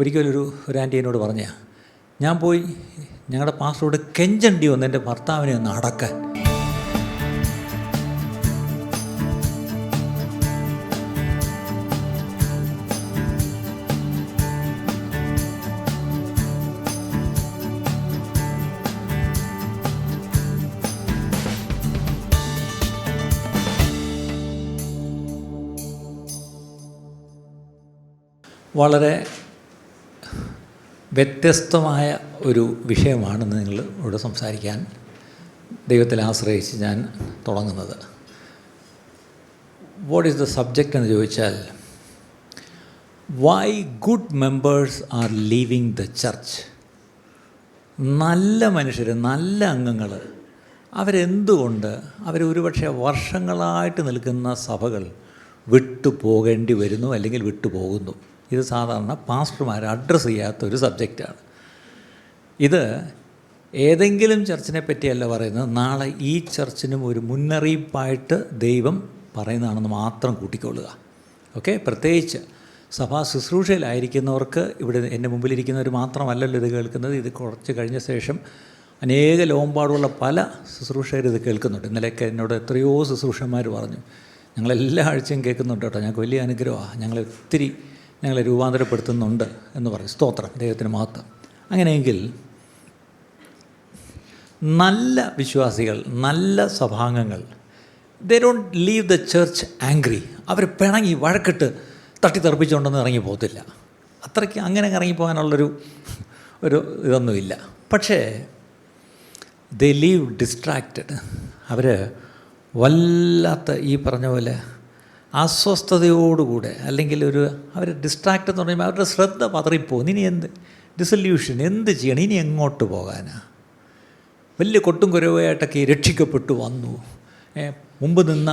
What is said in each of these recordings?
ഒരിക്കലൊരു ആൻറ്റി എന്നോട് പറഞ്ഞ, ഞാൻ പോയി ഞങ്ങളുടെ പാസ്റ്ററോട് കെഞ്ചണ്ടി വന്ന് എൻ്റെ ഭർത്താവിനെ ഒന്ന് അടക്കാൻ. വളരെ വ്യത്യസ്തമായ ഒരു വിഷയമാണ് നിങ്ങളോട് സംസാരിക്കാൻ ദൈവത്തിൽ ആശ്രയിച്ച് ഞാൻ തുടങ്ങുന്നത്. വാട്ട് ഈസ് ദ സബ്ജക്റ്റ് എന്ന് ചോദിച്ചാൽ, why good members are leaving the church. നല്ല മനുഷ്യർ, നല്ല അംഗങ്ങൾ, അവരെന്തുകൊണ്ട് ഒരുപക്ഷെ വർഷങ്ങളായിട്ട് നിൽക്കുന്ന സഭകൾ വിട്ടുപോകേണ്ടി വരുന്നു അല്ലെങ്കിൽ വിട്ടുപോകുന്നു. ഇത് സാധാരണ പാസ്റ്റർമാർ അഡ്രസ്സ് ചെയ്യാത്തൊരു സബ്ജക്റ്റാണ്. ഇത് ഏതെങ്കിലും ചർച്ചിനെ പറ്റിയല്ല പറയുന്നത്, നാളെ ഈ ചർച്ചിനും ഒരു മുന്നറിയിപ്പായിട്ട് ദൈവം പറയുന്നതാണെന്ന് മാത്രം കൂട്ടിക്കൊള്ളുക. ഓക്കെ, പ്രത്യേകിച്ച് സഭാ ശുശ്രൂഷയിലായിരിക്കുന്നവർക്ക്, ഇവിടെ എൻ്റെ മുമ്പിലിരിക്കുന്നവർ മാത്രമല്ലല്ലോ ഇത് കേൾക്കുന്നത്, ഇത് കുറച്ച് കഴിഞ്ഞ ശേഷം അനേക ലോകമ്പാടുള്ള പല ശുശ്രൂഷകർ ഇത് കേൾക്കുന്നുണ്ട്. ഇന്നലെയൊക്കെ എന്നോട് എത്രയോ ശുശ്രൂഷന്മാർ പറഞ്ഞു, ഞങ്ങളെല്ലാ ആഴ്ചയും കേൾക്കുന്നുണ്ട് കേട്ടോ, ഞങ്ങൾക്ക് വലിയ അനുഗ്രഹമാണ്, ഞങ്ങളെ രൂപാന്തരപ്പെടുത്തുന്നുണ്ട് എന്ന് പറഞ്ഞു. സ്തോത്രം, ദൈവത്തിന് മഹത്വം. അങ്ങനെയെങ്കിൽ നല്ല വിശ്വാസികൾ, നല്ല സഭാംഗങ്ങൾ, they don't leave the church angry. അവർ പിണങ്ങി വഴക്കിട്ട് തട്ടിത്തെറിപ്പിച്ചുകൊണ്ടൊന്നും ഇറങ്ങി പോകത്തില്ല. അത്രയ്ക്ക് അങ്ങനെ ഇറങ്ങിപ്പോകാനുള്ളൊരു ഇതൊന്നുമില്ല. പക്ഷേ ദേ ലീവ് ഡിസ്ട്രാക്റ്റഡ്. അവർ വല്ലാത്ത ഈ പറഞ്ഞ പോലെ അസ്വസ്ഥതയോടുകൂടെ, അല്ലെങ്കിൽ അവർ ഡിസ്ട്രാക്റ്റ് എന്ന് പറയുമ്പോൾ അവരുടെ ശ്രദ്ധ പതറിപ്പോകും. ഇനി ഡിസൊല്യൂഷൻ എന്ത് ചെയ്യണം, ഇനി എങ്ങോട്ട് പോകാനാ? വലിയ കൊട്ടും കുരവായിട്ടൊക്കെ രക്ഷിക്കപ്പെട്ടു വന്നു. മുമ്പ് നിന്ന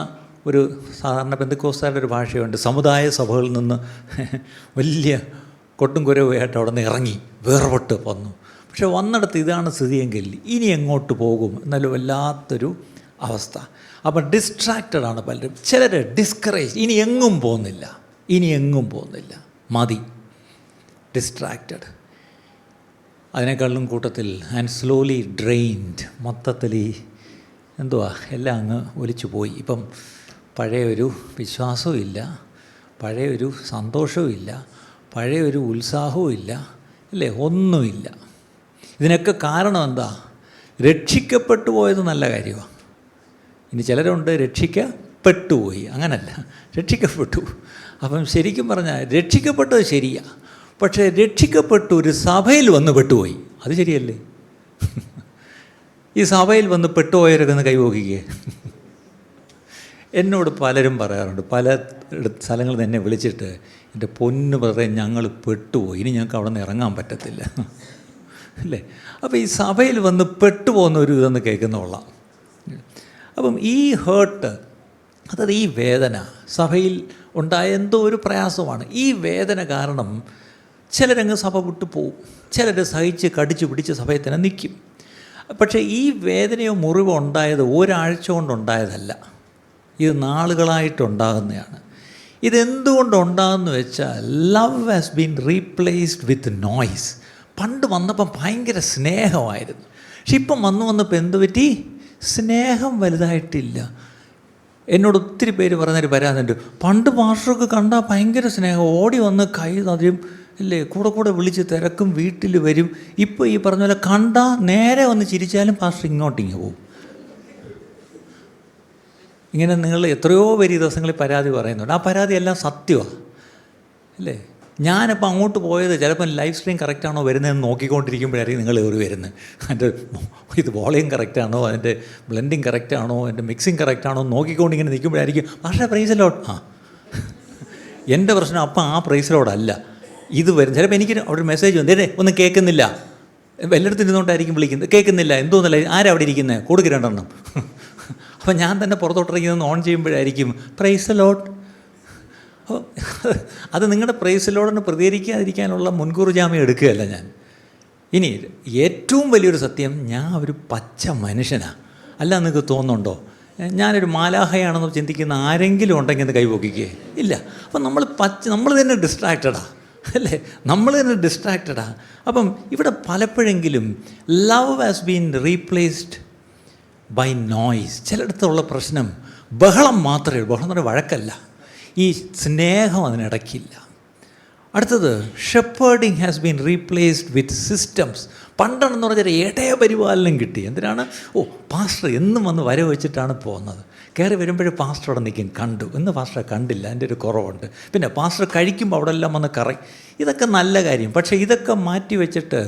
ഒരു സാധാരണ പെന്തക്കോസ്തുകാരുടെ ഒരു ഭാഷയുണ്ട്, സമുദായ സഭകളിൽ നിന്ന് വലിയ കൊട്ടും കുരവായിട്ട് അവിടെ നിന്ന് ഇറങ്ങി വേർപെട്ട് വന്നു. പക്ഷെ വന്നിടത്ത് ഇതാണ് സ്ഥിതിയെങ്കിൽ ഇനി എങ്ങോട്ട് പോകും എന്നാലും വല്ലാത്തൊരു അവസ്ഥ. അപ്പം ഡിസ്ട്രാക്റ്റഡാണ് പലരും. ചിലർ ഡിസ്കറേജ്, ഇനി എങ്ങും പോകുന്നില്ല, മതി, ഡിസ്ട്രാക്റ്റഡ്. അതിനേക്കാളും കൂട്ടത്തിൽ ആൻഡ് സ്ലോലി ഡ്രെയിൻഡ്, മൊത്തത്തിൽ എല്ലാം അങ്ങ് ഒലിച്ചു പോയി. ഇപ്പം പഴയൊരു വിശ്വാസവും ഇല്ല, പഴയൊരു സന്തോഷവും ഇല്ല, പഴയൊരു ഉത്സാഹവും ഇല്ല, അല്ലേ, ഒന്നുമില്ല. ഇതിനൊക്കെ കാരണം എന്താ? രക്ഷിക്കപ്പെട്ടു പോയത് നല്ല കാര്യമാണ്. ഇനി ചിലരുണ്ട് രക്ഷിക്കപ്പെട്ടുപോയി, അങ്ങനല്ല, രക്ഷിക്കപ്പെട്ടു. അപ്പം ശരിക്കും പറഞ്ഞാൽ രക്ഷിക്കപ്പെട്ടത് ശരിയാണ്, പക്ഷേ രക്ഷിക്കപ്പെട്ടു ഒരു സഭയിൽ വന്ന് പെട്ടുപോയി, അത് ശരിയല്ലേ? ഈ സഭയിൽ വന്ന് പെട്ടുപോയവരൊക്കെ ഒന്ന് കൈപോക്കിക്കേ. എന്നോട് പലരും പറയാറുണ്ട്, പല സ്ഥലങ്ങളിൽ എന്നെ വിളിച്ചിട്ട്, എൻ്റെ പൊന്ന് പറയാൻ ഞങ്ങൾ പെട്ടുപോയി, ഇനി ഞങ്ങൾക്ക് അവിടെ നിന്ന് ഇറങ്ങാൻ പറ്റത്തില്ല, അല്ലേ? അപ്പോൾ ഈ സഭയിൽ വന്ന് പെട്ടുപോകുന്ന ഒരു ഇതൊന്ന് കേൾക്കുന്നോളാം. അപ്പം ഈ ഹേർട്ട്, അതായത് ഈ വേദന, സഭയിൽ ഉണ്ടായ എന്തോ ഒരു പ്രയാസമാണ്. ഈ വേദന കാരണം ചിലരങ്ങ് സഭ വിട്ടു പോവും, ചിലർ സഹിച്ച് കടിച്ചു പിടിച്ച് സഭയിൽ തന്നെ നിൽക്കും. പക്ഷേ ഈ വേദനയോ മുറിവോ ഉണ്ടായത് ഒരാഴ്ച കൊണ്ടുണ്ടായതല്ല, ഇത് നാളുകളായിട്ടുണ്ടാകുന്നതാണ്. ഇതെന്തുകൊണ്ടുണ്ടാകുന്നു വെച്ചാൽ, love has been replaced with noise. പണ്ട് വന്നപ്പം ഭയങ്കര സ്നേഹമായിരുന്നു, പക്ഷെ ഇപ്പം വന്നപ്പോൾ എന്ത് പറ്റി? സ്നേഹം വലുതായിട്ടില്ല. എന്നോട് ഒത്തിരി പേര് പറഞ്ഞൊരു പരാതിയുണ്ട്, പണ്ട് പാസ്റ്റർക്ക് കണ്ടാൽ ഭയങ്കര സ്നേഹം, ഓടി വന്ന് കൈ തരും, അല്ലേ, കൂടെ വിളിച്ച് തിരക്കും, വീട്ടിൽ വരും. ഇപ്പോൾ ഈ പറഞ്ഞ പോലെ കണ്ടാൽ നേരെ വന്ന് ചിരിച്ചാലും പാസ്റ്റർ ഇങ്ങോട്ടിങ്ങ് പോകും. ഇങ്ങനെ നിങ്ങൾ എത്രയോ പേര് ഈ ദിവസങ്ങളിൽ പരാതി പറയുന്നുണ്ട്. ആ പരാതി എല്ലാം സത്യമാണ്, അല്ലേ? ഞാനിപ്പോൾ അങ്ങോട്ട് പോയത് ചിലപ്പോൾ ലൈവ് സ്ട്രീം കറക്റ്റാണോ വരുന്നതെന്ന് നോക്കിക്കൊണ്ടിരിക്കുമ്പോഴായിരിക്കും നിങ്ങൾ കയറി വരുന്നത്. അതിൻ്റെ ഇത് വോളിയം കറക്റ്റാണോ, അതിൻ്റെ ബ്ലെൻഡിങ് കറക്റ്റാണോ, എൻ്റെ മിക്സിങ് കറക്റ്റാണോ നോക്കിക്കൊണ്ടിങ്ങനെ നിൽക്കുമ്പോഴായിരിക്കും പക്ഷേ പ്രൈസിലോട്ട് എൻ്റെ പ്രശ്നം അപ്പം ആ പ്രൈസിലോടല്ല ഇത് വരും. ചിലപ്പോൾ എനിക്ക് അവിടെ ഒരു മെസ്സേജ് വന്നു, ഒന്നും കേൾക്കുന്നില്ല, എല്ലായിടത്തും ഇരുന്നുകൊണ്ടായിരിക്കും വിളിക്കുന്നത്, കേൾക്കുന്നില്ല, എന്തോന്നല്ല, ആരാ അവിടെ ഇരിക്കുന്നത്, കൊടുക്ക് 2 എണ്ണം. അപ്പം ഞാൻ തന്നെ പുറത്തോട്ടിറങ്ങിയെന്ന് ഓൺ ചെയ്യുമ്പോഴായിരിക്കും പ്രൈസ് ലോട്ട്. അപ്പോൾ അത് നിങ്ങളുടെ പ്രൈസിലോടൊന്ന് പ്രതികരിക്കാതിരിക്കാനുള്ള മുൻകൂർ ജാമ്യം എടുക്കുകയല്ല ഞാൻ. ഇനി ഏറ്റവും വലിയൊരു സത്യം, ഞാൻ ഒരു പച്ച മനുഷ്യനാണ്, അല്ല നിങ്ങൾക്ക് തോന്നുന്നുണ്ടോ? ഞാനൊരു മാലാഹയാണെന്ന് ചിന്തിക്കുന്ന ആരെങ്കിലും ഉണ്ടെങ്കിൽ എന്ന് കൈപൊക്കിക്കേ ഇല്ല. അപ്പം നമ്മൾ തന്നെ ഡിസ്ട്രാക്റ്റഡാണ്, അല്ലേ? നമ്മൾ തന്നെ ഡിസ്ട്രാക്റ്റഡാണ്. അപ്പം ഇവിടെ പലപ്പോഴെങ്കിലും love has been replaced by noise. ചിലയിടത്തുള്ള പ്രശ്നം ബഹളം മാത്രമേ ഉള്ളൂ. ബഹളം എന്ന് പറഞ്ഞാൽ വഴക്കല്ല, ഈ സ്നേഹം അതിനിടയ്ക്കില്ല. അടുത്തത് ഷെപ്പേർഡിങ് has been replaced with systems. പണ്ടെന്ന് പറഞ്ഞാൽ ഇടയ പരിപാലനം കിട്ടി. എന്തിനാണ്? പാസ്റ്റർ എന്നും വന്ന് വെച്ചിട്ടാണ് പോകുന്നത്. കയറി വരുമ്പോഴേ പാസ്റ്റർ അവിടെ നിൽക്കും, കണ്ടു, ഇന്ന് പാസ്റ്ററെ കണ്ടില്ല, അതിൻ്റെ ഒരു കുറവുണ്ട്. പിന്നെ പാസ്റ്റർ കഴിക്കുമ്പോൾ അവിടെ എല്ലാം വന്ന് കറയും. ഇതൊക്കെ നല്ല കാര്യം. പക്ഷേ ഇതൊക്കെ മാറ്റി വെച്ചിട്ട്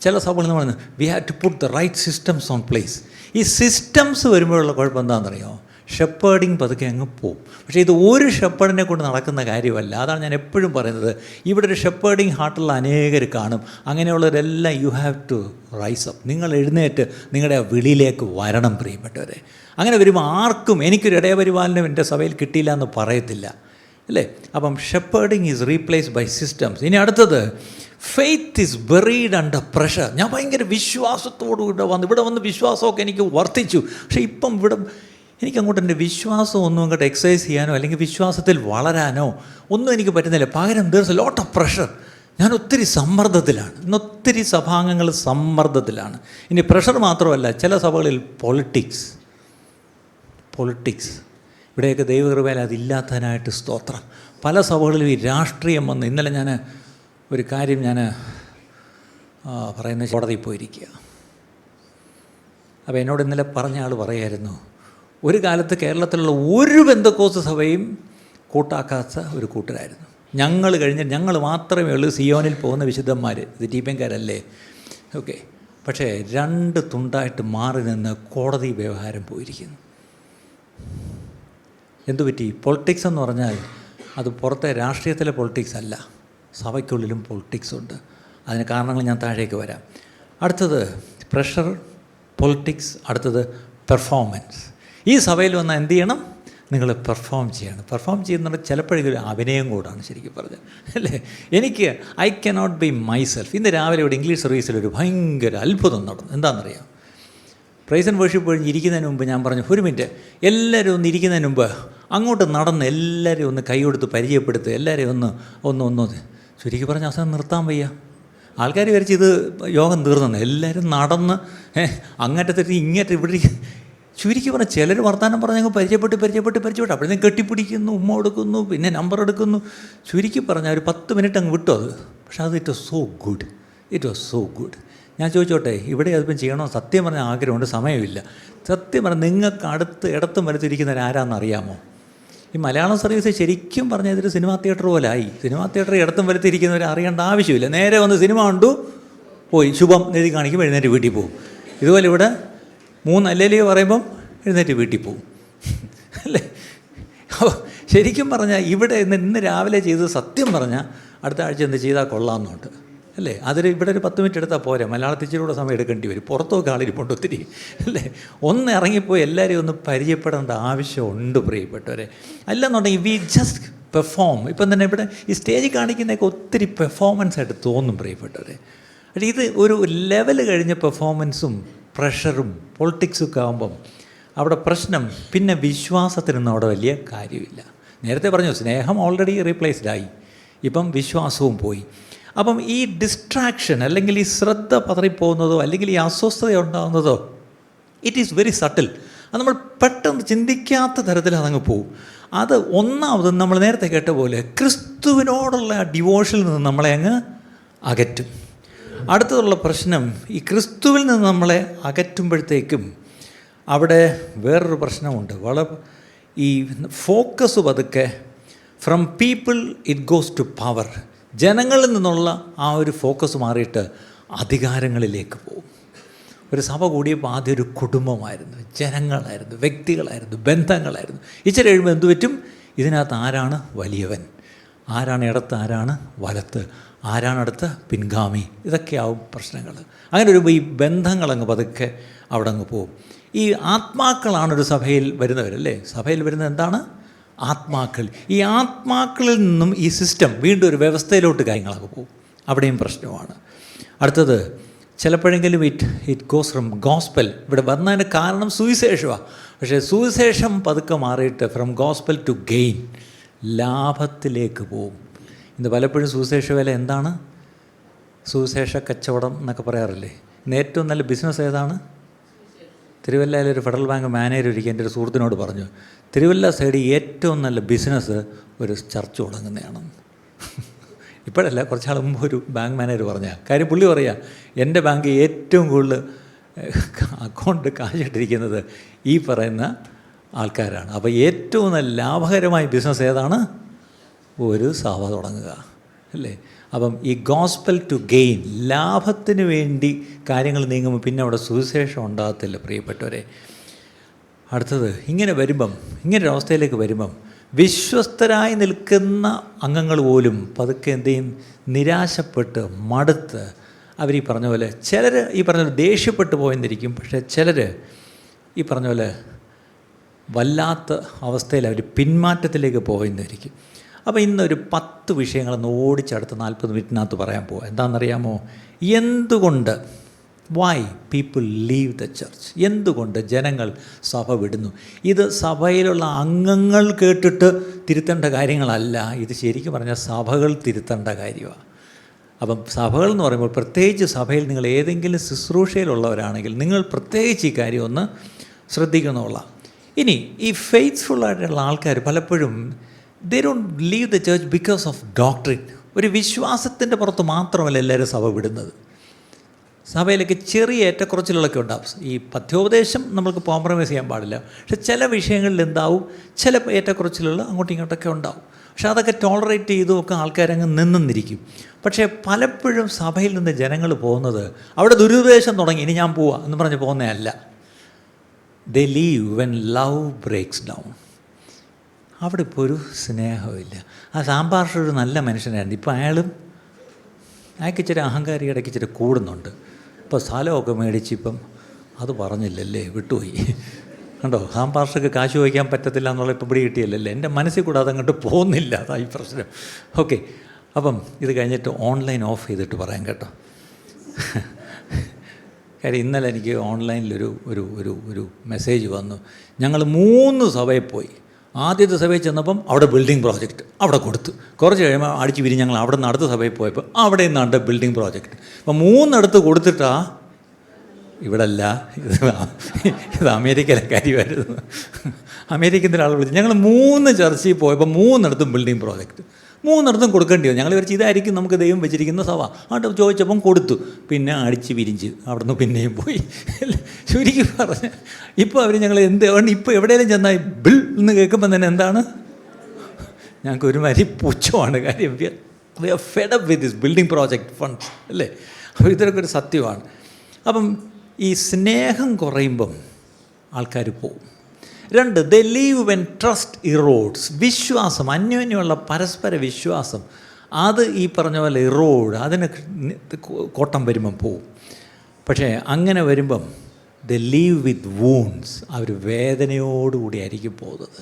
ചില സഭകളിൽ നമ്മൾ we have to put the right systems on place. ഈ സിസ്റ്റംസ് വരുമ്പോഴുള്ള കുഴപ്പം എന്താണെന്നറിയോ? ഷെപ്പേർഡിങ് പതുക്കെ അങ്ങ് പോവും. പക്ഷേ ഇത് ഒരു ഷെപ്പേർഡിനെ കൊണ്ട് നടക്കുന്ന കാര്യമല്ല. അതാണ് ഞാൻ എപ്പോഴും പറയുന്നത്. ഇവിടെ ഒരു ഷെപ്പേർഡിങ് ഹാർട്ടുള്ള അനേകർ കാണും. അങ്ങനെയുള്ളവരെല്ലാം you have to rise up. നിങ്ങൾ എഴുന്നേറ്റ് നിങ്ങളുടെ വിളിയിലേക്ക് വരണം പ്രിയപ്പെട്ടവരെ. അങ്ങനെ വരുമ്പോൾ ആർക്കും എനിക്കൊരു ഇടയപരിപാലനം എൻ്റെ സഭയിൽ കിട്ടിയില്ല എന്ന് പറയത്തില്ല, അല്ലേ? അപ്പം shepherding is replaced by systems. ഇനി അടുത്തത് faith is buried under pressure. ഞാൻ ഭയങ്കര വിശ്വാസത്തോടു ഇവിടെ വന്ന് വിശ്വാസമൊക്കെ എനിക്ക് വർദ്ധിച്ചു. പക്ഷേ ഇപ്പം ഇവിടെ എനിക്കങ്ങോട്ട് എൻ്റെ വിശ്വാസം ഒന്നും അങ്ങോട്ട് എക്സസൈസ് ചെയ്യാനോ അല്ലെങ്കിൽ വിശ്വാസത്തിൽ വളരാനോ ഒന്നും എനിക്ക് പറ്റുന്നില്ല. പകരം there is a lot of pressure. ഞാൻ ഒത്തിരി സമ്മർദ്ദത്തിലാണ്. ഇന്നൊത്തിരി സഭാംഗങ്ങൾ സമ്മർദ്ദത്തിലാണ്. ഇനി പ്രഷർ മാത്രമല്ല, ചില സഭകളിൽ പൊളിറ്റിക്സ്. ഇവിടെയൊക്കെ ദൈവകൃപയിൽ അതില്ലാത്തതിനായിട്ട് സ്തോത്രം. പല സഭകളിലും ഈ രാഷ്ട്രീയം വന്ന്, ഇന്നലെ ഞാൻ ഒരു കാര്യം പറയുന്ന കോടതിയിൽ പോയിരിക്കുക. അപ്പോൾ എന്നോട് ഇന്നലെ പറഞ്ഞ ആൾ പറയായിരുന്നു, ഒരു കാലത്ത് കേരളത്തിലുള്ള ഒരു പെന്തക്കോസ്ത് സഭയും കൂട്ടാക്കാത്ത ഒരു കൂട്ടരായിരുന്നു. ഞങ്ങൾ മാത്രമേ ഉള്ളൂ സിയോനിൽ പോകുന്ന വിശുദ്ധന്മാർ. ഇത് ടീപ്പൻകാരല്ലേ? ഓക്കെ. പക്ഷേ 2 തുണ്ടായിട്ട് മാറി നിന്ന് കോടതി വ്യവഹാരം പോയിരിക്കുന്നു. എന്തുപറ്റി? പൊളിറ്റിക്സ് എന്ന് പറഞ്ഞാൽ അത് പുറത്തെ രാഷ്ട്രീയത്തിലെ പൊളിറ്റിക്സ് അല്ല, സഭയ്ക്കുള്ളിലും പൊളിറ്റിക്സ് ഉണ്ട്. അതിന് കാരണങ്ങൾ ഞാൻ താഴേക്ക് വരാം. അടുത്തത് പ്രഷർ, പൊളിറ്റിക്സ്. അടുത്തത് പെർഫോമൻസ്. ഈ സഭയിൽ വന്നാൽ എന്ത് ചെയ്യണം? നിങ്ങൾ പെർഫോം ചെയ്യണം. പെർഫോം ചെയ്യുന്നത് ചിലപ്പോഴൊരു അഭിനയം കൂടാണ് ശരിക്കും പറഞ്ഞത്, അല്ലേ? I cannot be myself. ഇന്ന് രാവിലെ ഇവിടെ ഇംഗ്ലീഷ് സർവീസിലൊരു ഭയങ്കര അത്ഭുതം നടന്നു. എന്താണെന്നറിയാം? പ്രൈസ് ആൻഡ് വർഷിപ്പ് കഴിഞ്ഞ് ഇരിക്കുന്നതിന് മുമ്പ് ഞാൻ പറഞ്ഞു, ഒരു മിനിറ്റ്, എല്ലാവരും ഒന്ന് ഇരിക്കുന്നതിന് മുമ്പ് അങ്ങോട്ട് നടന്ന് എല്ലാവരെയും ഒന്ന് കൈ കൊടുത്ത് പരിചയപ്പെടുത്തുക, എല്ലാവരെയും ഒന്ന് ചുരുക്കി പറഞ്ഞ അവസാനം നിർത്താൻ വയ്യ. ആൾക്കാർ വിചാരിച്ച് ഇത് യോഗം തീർന്നെന്ന്. എല്ലാവരും നടന്ന് അങ്ങേറ്റത്തെത്തി ഇങ്ങേറ്റം ഇവിടെ ചുരുക്കി പറഞ്ഞാൽ ചിലർ വർത്തമാനം പറഞ്ഞ് പരിചയപ്പെട്ട് അപ്പോഴത്തേക്കും കെട്ടിപ്പിടിക്കുന്നു, ഉമ്മ കൊടുക്കുന്നു, പിന്നെ നമ്പർ എടുക്കുന്നു. ചുരുക്കി പറഞ്ഞാൽ ഒരു 10 മിനിറ്റ് അങ്ങ് വിട്ടു അത്. പക്ഷേ അത് ഇറ്റ് വാസ് സോ ഗുഡ്. ഞാൻ ചോദിച്ചോട്ടെ, ഇവിടെ അതിപ്പം ചെയ്യണോ? സത്യം പറഞ്ഞാൽ ആഗ്രഹമുണ്ട്, സമയമില്ല. സത്യം പറഞ്ഞാൽ നിങ്ങൾക്ക് ഇടത്തും വലത്തിരിക്കുന്നവരാരാണെന്ന് അറിയാമോ? ഈ മലയാളം സർവീസ് ശരിക്കും പറഞ്ഞാൽ ഇതൊരു സിനിമാ തിയേറ്റർ പോലെ ആയി. സിനിമാ തിയേറ്റർ ഇടത്തും വലത്തിരിക്കുന്നവരെ അറിയേണ്ട ആവശ്യമില്ല. നേരെ വന്ന് സിനിമ കണ്ടു പോയി, ശുഭം എഴുതി കാണിക്കുമ്പോൾ എഴുന്നേറ്റ് വീട്ടിൽ പോകും. ഇതുപോലെ ഇവിടെ 3 അല്ലേലിയോ പറയുമ്പം എഴുന്നേറ്റ് വീട്ടിൽ പോകും, അല്ലേ? അപ്പോൾ ശരിക്കും പറഞ്ഞാൽ ഇവിടെ ഇന്ന് രാവിലെ ചെയ്തത് സത്യം പറഞ്ഞാൽ അടുത്ത ആഴ്ച എന്ത് ചെയ്താൽ കൊള്ളാമെന്നുണ്ട്, അല്ലേ? ഇവിടെ ഒരു 10 മിനിറ്റ് എടുത്താൽ പോരാ, മലയാളത്തിൽ ഇച്ചിരി സമയം എടുക്കേണ്ടി വരും. പുറത്തൊക്കെ ആളിരിപ്പുണ്ട് ഒത്തിരി, അല്ലേ? ഒന്ന് ഇറങ്ങിപ്പോയി എല്ലാവരെയും ഒന്ന് പരിചയപ്പെടേണ്ട ആവശ്യമുണ്ട് പ്രിയപ്പെട്ടവരെ. അല്ലെന്നുണ്ടെങ്കിൽ വി ജസ്റ്റ് പെർഫോം. ഇപ്പം തന്നെ ഇവിടെ ഈ സ്റ്റേജിൽ കാണിക്കുന്നതൊക്കെ ഒത്തിരി പെർഫോമൻസ് ആയിട്ട് തോന്നും പ്രിയപ്പെട്ടവരെ. പക്ഷേ ഇത് ഒരു ലെവൽ കഴിഞ്ഞ പെർഫോമൻസും പ്രഷറും പൊളിറ്റിക്സും ഒക്കെ ആകുമ്പം അവിടെ പ്രശ്നം. പിന്നെ വിശ്വാസത്തിനൊന്നും അവിടെ വലിയ കാര്യമില്ല. നേരത്തെ പറഞ്ഞു, സ്നേഹം ഓൾറെഡി റീപ്ലേസ്ഡായി, ഇപ്പം വിശ്വാസവും പോയി. അപ്പം ഈ ഡിസ്ട്രാക്ഷൻ അല്ലെങ്കിൽ ഈ ശ്രദ്ധ പതറിപ്പോകുന്നതോ അല്ലെങ്കിൽ ഈ അസ്വസ്ഥത ഉണ്ടാകുന്നതോ ഇറ്റ് ഈസ് വെരി സട്ടിൽ. അത് നമ്മൾ പെട്ടെന്ന് ചിന്തിക്കാത്ത തരത്തിൽ അതങ്ങ് പോവും. അത് ഒന്നാമത് നമ്മൾ നേരത്തെ കേട്ട പോലെ ക്രിസ്തുവിനോടുള്ള ആ ഡിവോഷനിൽ നിന്ന് നമ്മളെ അങ്ങ് അകറ്റും. അടുത്തതുള്ള പ്രശ്നം, ഈ ക്രിസ്തുവിൽ നിന്ന് നമ്മളെ അകറ്റുമ്പോഴത്തേക്കും അവിടെ വേറൊരു പ്രശ്നമുണ്ട്. ഈ ഫോക്കസ് പതുക്കെ from people it goes to power. ജനങ്ങളിൽ നിന്നുള്ള ആ ഒരു ഫോക്കസ് മാറിയിട്ട് അധികാരങ്ങളിലേക്ക് പോകും. ഒരു സഭ കൂടിയപ്പോൾ ആദ്യം ഒരു കുടുംബമായിരുന്നു, ജനങ്ങളായിരുന്നു, വ്യക്തികളായിരുന്നു, ബന്ധങ്ങളായിരുന്നു. ഇച്ചിരി കഴിയുമ്പോൾ എന്തു പറ്റും? ഇതിനകത്ത് ആരാണ് വലിയവൻ, ആരാണ് ഇടത്ത്, ആരാണ് വലത്ത്, ആരാണ് അടുത്ത പിൻഗാമി, ഇതൊക്കെയാവും പ്രശ്നങ്ങൾ. അങ്ങനെ വരുമ്പോൾ ഈ ബന്ധങ്ങളങ്ങ് പതുക്കെ അവിടെ അങ്ങ് പോകും. ഈ ആത്മാക്കളാണൊരു സഭയിൽ വരുന്നവരല്ലേ? സഭയിൽ വരുന്നത് എന്താണ്? ആത്മാക്കൾ. ഈ ആത്മാക്കളിൽ നിന്നും ഈ സിസ്റ്റം വീണ്ടും ഒരു വ്യവസ്ഥയിലോട്ട് കാര്യങ്ങളൊക്കെ പോകും. അവിടെയും പ്രശ്നമാണ്. അടുത്തത് ചിലപ്പോഴെങ്കിലും ഇറ്റ് ഗോസ് ഫ്രം ഗോസ്പൽ. ഇവിടെ വന്നതിന് കാരണം സുവിശേഷമാണ്. പക്ഷേ സുവിശേഷം പതുക്കെ മാറിയിട്ട് ഫ്രം ഗോസ്പൽ ടു ഗെയിൻ, ലാഭത്തിലേക്ക് പോകും. ഇന്ന് പലപ്പോഴും സുവിശേഷ വേല എന്താണ്? സുവിശേഷ കച്ചവടം എന്നൊക്കെ പറയാറില്ലേ? ഇന്ന് ഏറ്റവും നല്ല ബിസിനസ് ഏതാണ്? തിരുവല്ലയിലൊരു ഫെഡറൽ ബാങ്ക് മാനേജർ ഒരിക്കൽ എൻ്റെ ഒരു സുഹൃത്തിനോട് പറഞ്ഞു, തിരുവല്ല സൈഡിൽ ഏറ്റവും നല്ല ബിസിനസ് ഒരു ചർച്ച് തുടങ്ങുന്നതാണെന്ന്. ഇപ്പോഴല്ല, കുറച്ചാൾ മുമ്പ് ഒരു ബാങ്ക് മാനേജർ പറഞ്ഞാൽ കാര്യം. പുള്ളി പറയുക, എൻ്റെ ബാങ്ക് ഏറ്റവും കൂടുതൽ അക്കൗണ്ട് കാശിട്ടിരിക്കുന്നത് ഈ പറയുന്ന ആൾക്കാരാണ്. അപ്പോൾ ഏറ്റവും നല്ല ലാഭകരമായ ബിസിനസ് ഏതാണ്? ഒരു സഭ തുടങ്ങുക, അല്ലേ? അപ്പം ഈ ഗോസ്പൽ ടു ഗെയിൻ, ലാഭത്തിന് വേണ്ടി കാര്യങ്ങൾ നീങ്ങുമ്പോൾ പിന്നെ അവിടെ സുവിശേഷം ഉണ്ടാകത്തില്ല പ്രിയപ്പെട്ടവരെ. അടുത്തത് ഇങ്ങനെ വരുമ്പം, ഇങ്ങനൊരവസ്ഥയിലേക്ക് വരുമ്പം വിശ്വസ്തരായി നിൽക്കുന്ന അംഗങ്ങൾ പോലും പതുക്കെ എന്ത് ചെയ്യും? നിരാശപ്പെട്ട് മടുത്ത് അവർ ഈ പറഞ്ഞ പോലെ, ചിലർ ഈ പറഞ്ഞ പോലെ ദേഷ്യപ്പെട്ട് പോയെന്നിരിക്കും. പക്ഷേ ചിലർ ഈ പറഞ്ഞ പോലെ വല്ലാത്ത അവസ്ഥയിൽ അവർ പിന്മാറ്റത്തിലേക്ക് പോയെന്നിരിക്കും. അപ്പോൾ ഇന്നൊരു 10 വിഷയങ്ങളൊന്ന് ഓടിച്ചടുത്ത് 40 മിനിറ്റിനകത്ത് പറയാൻ പോവാം. എന്താണെന്നറിയാമോ? എന്തുകൊണ്ട് Y people leave the church, എന്തുകൊണ്ട് ജനങ്ങൾ സഭ വിടുന്നു? ഇത് സഭയിലുള്ള അംഗങ്ങൾ കേട്ടിട്ട് തിരുത്തേണ്ട കാര്യങ്ങളല്ല, ഇത് ശരിക്കും പറഞ്ഞാൽ സഭകൾ തിരുത്തേണ്ട കാര്യമാണ്. അപ്പം സഭകൾ എന്ന് പറയുമ്പോൾ, പ്രത്യേകിച്ച് സഭയിൽ നിങ്ങൾ ഏതെങ്കിലും ശുശ്രൂഷയിലുള്ളവരാണെങ്കിൽ നിങ്ങൾ പ്രത്യേകിച്ച് ഈ കാര്യം ഒന്ന് ശ്രദ്ധിക്കണമെന്നുള്ള. ഇനി ഈ ഫെയ്ത്ത്ഫുള്ളായിട്ടുള്ള ആൾക്കാർ പലപ്പോഴും they don't leave the church because of doctrine. ഒരു വിശ്വാസത്തിൻ്റെ പുറത്ത് മാത്രമല്ല എല്ലാവരും സഭ വിടുന്നത്. സഭയിലേക്ക് ചെറിയ ഏറ്റക്കുറച്ചിലുകളൊക്കെ ഉണ്ടാവും. ഈ പഥ്യോപദേശം നമ്മൾക്ക് കോംപ്രമൈസ് ചെയ്യാൻ പാടില്ല. പക്ഷെ ചില വിഷയങ്ങളിൽ എന്താവും, ചില ഏറ്റക്കുറച്ചിലുകൾ അങ്ങോട്ടും ഇങ്ങോട്ടൊക്കെ ഉണ്ടാവും. പക്ഷെ അതൊക്കെ ടോളറേറ്റ് ചെയ്തുമൊക്കെ ആൾക്കാരങ്ങ് നിന്നിരിക്കും. പക്ഷേ പലപ്പോഴും സഭയിൽ നിന്ന് ജനങ്ങൾ പോകുന്നത് അവിടെ ദുരുപദേശം തുടങ്ങി, ഇനി ഞാൻ പോവാ എന്ന് പറഞ്ഞ് പോകുന്നതല്ല. they leave when love breaks down. അവിടെ ഇപ്പോൾ ഒരു സ്നേഹമില്ല. ആ സാമ്പാർഷ ഒരു നല്ല മനുഷ്യനായിരുന്നു. ഇപ്പോൾ അയാൾക്ക് ഇച്ചിരി അഹങ്കാരി ഇടയ്ക്ക് ഇച്ചിരി കൂടുന്നുണ്ട്. ഇപ്പോൾ സ്ഥലമൊക്കെ മേടിച്ചിപ്പം അത് പറഞ്ഞില്ലല്ലേ, വിട്ടുപോയി. കണ്ടോ, സാമ്പാർഷക്ക് കാശ് വയ്ക്കാൻ പറ്റത്തില്ല എന്നുള്ള ഇപ്പം പിടി കിട്ടിയല്ലേ. എൻ്റെ മനസ്സിൽ കൂടെ അതങ്ങോട്ട് പോകുന്നില്ല, അതായി പ്രശ്നം. ഓക്കെ, അപ്പം ഇത് കഴിഞ്ഞിട്ട് ഓൺലൈൻ ഓഫ് ചെയ്തിട്ട് പറയാം കേട്ടോ. കാര്യം ഇന്നലെ എനിക്ക് ഓൺലൈനിലൊരു ഒരു ഒരു ഒരു മെസ്സേജ് വന്നു. ഞങ്ങൾ 3 സഭയിൽ പോയി. ആദ്യത്തെ സഭയിൽ ചെന്നപ്പം അവിടെ ബിൽഡിംഗ് പ്രോജക്റ്റ് അവിടെ കൊടുത്തു. കുറച്ച് കഴിയുമ്പോൾ അടിച്ച് വിരി ഞങ്ങൾ അവിടെ നിന്ന് അടുത്ത സഭയിൽ പോയപ്പോൾ അവിടെ നിന്നാണ്ട് ബിൽഡിംഗ് പ്രോജക്റ്റ്. അപ്പം 3 കൊടുത്തിട്ടാ ഇവിടെ അല്ല, ഇത് അമേരിക്കയിലെ കാര്യമായിരുന്നു. അമേരിക്കൻ്റെ ഒരാൾ വിളിച്ചു, ഞങ്ങൾ 3 ചർച്ചയിൽ പോയപ്പോൾ 3 ബിൽഡിംഗ് പ്രോജക്റ്റ്, 3 കൊടുക്കേണ്ടി വന്നു. ഞങ്ങൾ വിചാരിച്ചു ഇതായിരിക്കും നമുക്ക് ദൈവം വെച്ചിരിക്കുന്ന സഭ. അവിടെ ചോദിച്ചപ്പം കൊടുത്തു. പിന്നെ അടിച്ച് വിരിഞ്ച് അവിടെ നിന്ന് പിന്നെയും പോയി. ചുരുക്കി പറഞ്ഞ് ഇപ്പോൾ അവർ ഞങ്ങൾ ഇപ്പോൾ എവിടെയെങ്കിലും ചെന്നാൽ ബിൽ എന്ന് കേൾക്കുമ്പോൾ തന്നെ എന്താണ്, ഞങ്ങൾക്ക് ഒരുമാതിരി പുച്ഛമാണ്. കാര്യം we are fed up with this building project fund, അല്ലേ? അപ്പോൾ ഇതൊക്കെ ഒരു സത്യമാണ്. അപ്പം ഈ സ്നേഹം കുറയുമ്പം ആൾക്കാർ പോവും. 2, they leave when trust erodes. വിശ്വാസം, അന്യോന്യമുള്ള പരസ്പര വിശ്വാസം, അത് ഈ പറഞ്ഞ പോലെ ഇറോഡ്, അതിന് കോട്ടം വരുമ്പം പോവും. പക്ഷേ അങ്ങനെ വരുമ്പം they leave with wounds. അവർ വേദനയോടുകൂടി ആയിരിക്കും പോകുന്നത്.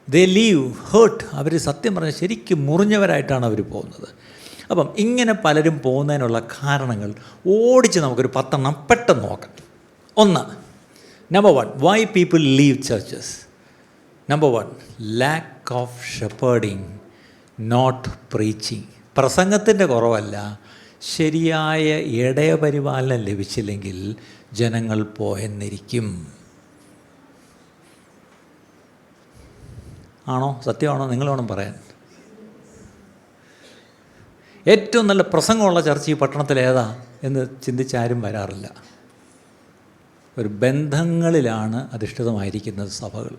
they leave hurt. അവർ സത്യം പറഞ്ഞാൽ ശരിക്കും മുറിഞ്ഞവരായിട്ടാണ് അവർ പോകുന്നത്. അപ്പം ഇങ്ങനെ പലരും പോകുന്നതിനുള്ള കാരണങ്ങൾ ഓടിച്ച് നമുക്കൊരു 10 പെട്ടെന്ന് നോക്കാം. 1, Number 1, why people leave churches? Number 1, lack of shepherding, not preaching. പ്രസംഗത്തിൻ്റെ കുറവല്ല, ശരിയായ ഇടയപരിപാലനം ലഭിച്ചില്ലെങ്കിൽ ജനങ്ങൾ പോയെന്നിരിക്കും. ആണോ? സത്യമാണോ? നിങ്ങൾ വേണം പറയാൻ. ഏറ്റവും നല്ല പ്രസംഗമുള്ള ചർച്ച ഈ പട്ടണത്തിൽ ഏതാ എന്ന് ചിന്തിച്ചാരും വരാറില്ല. ഒരു ബന്ധങ്ങളിലാണ് അധിഷ്ഠിതമായിരിക്കുന്നത് സഭകൾ.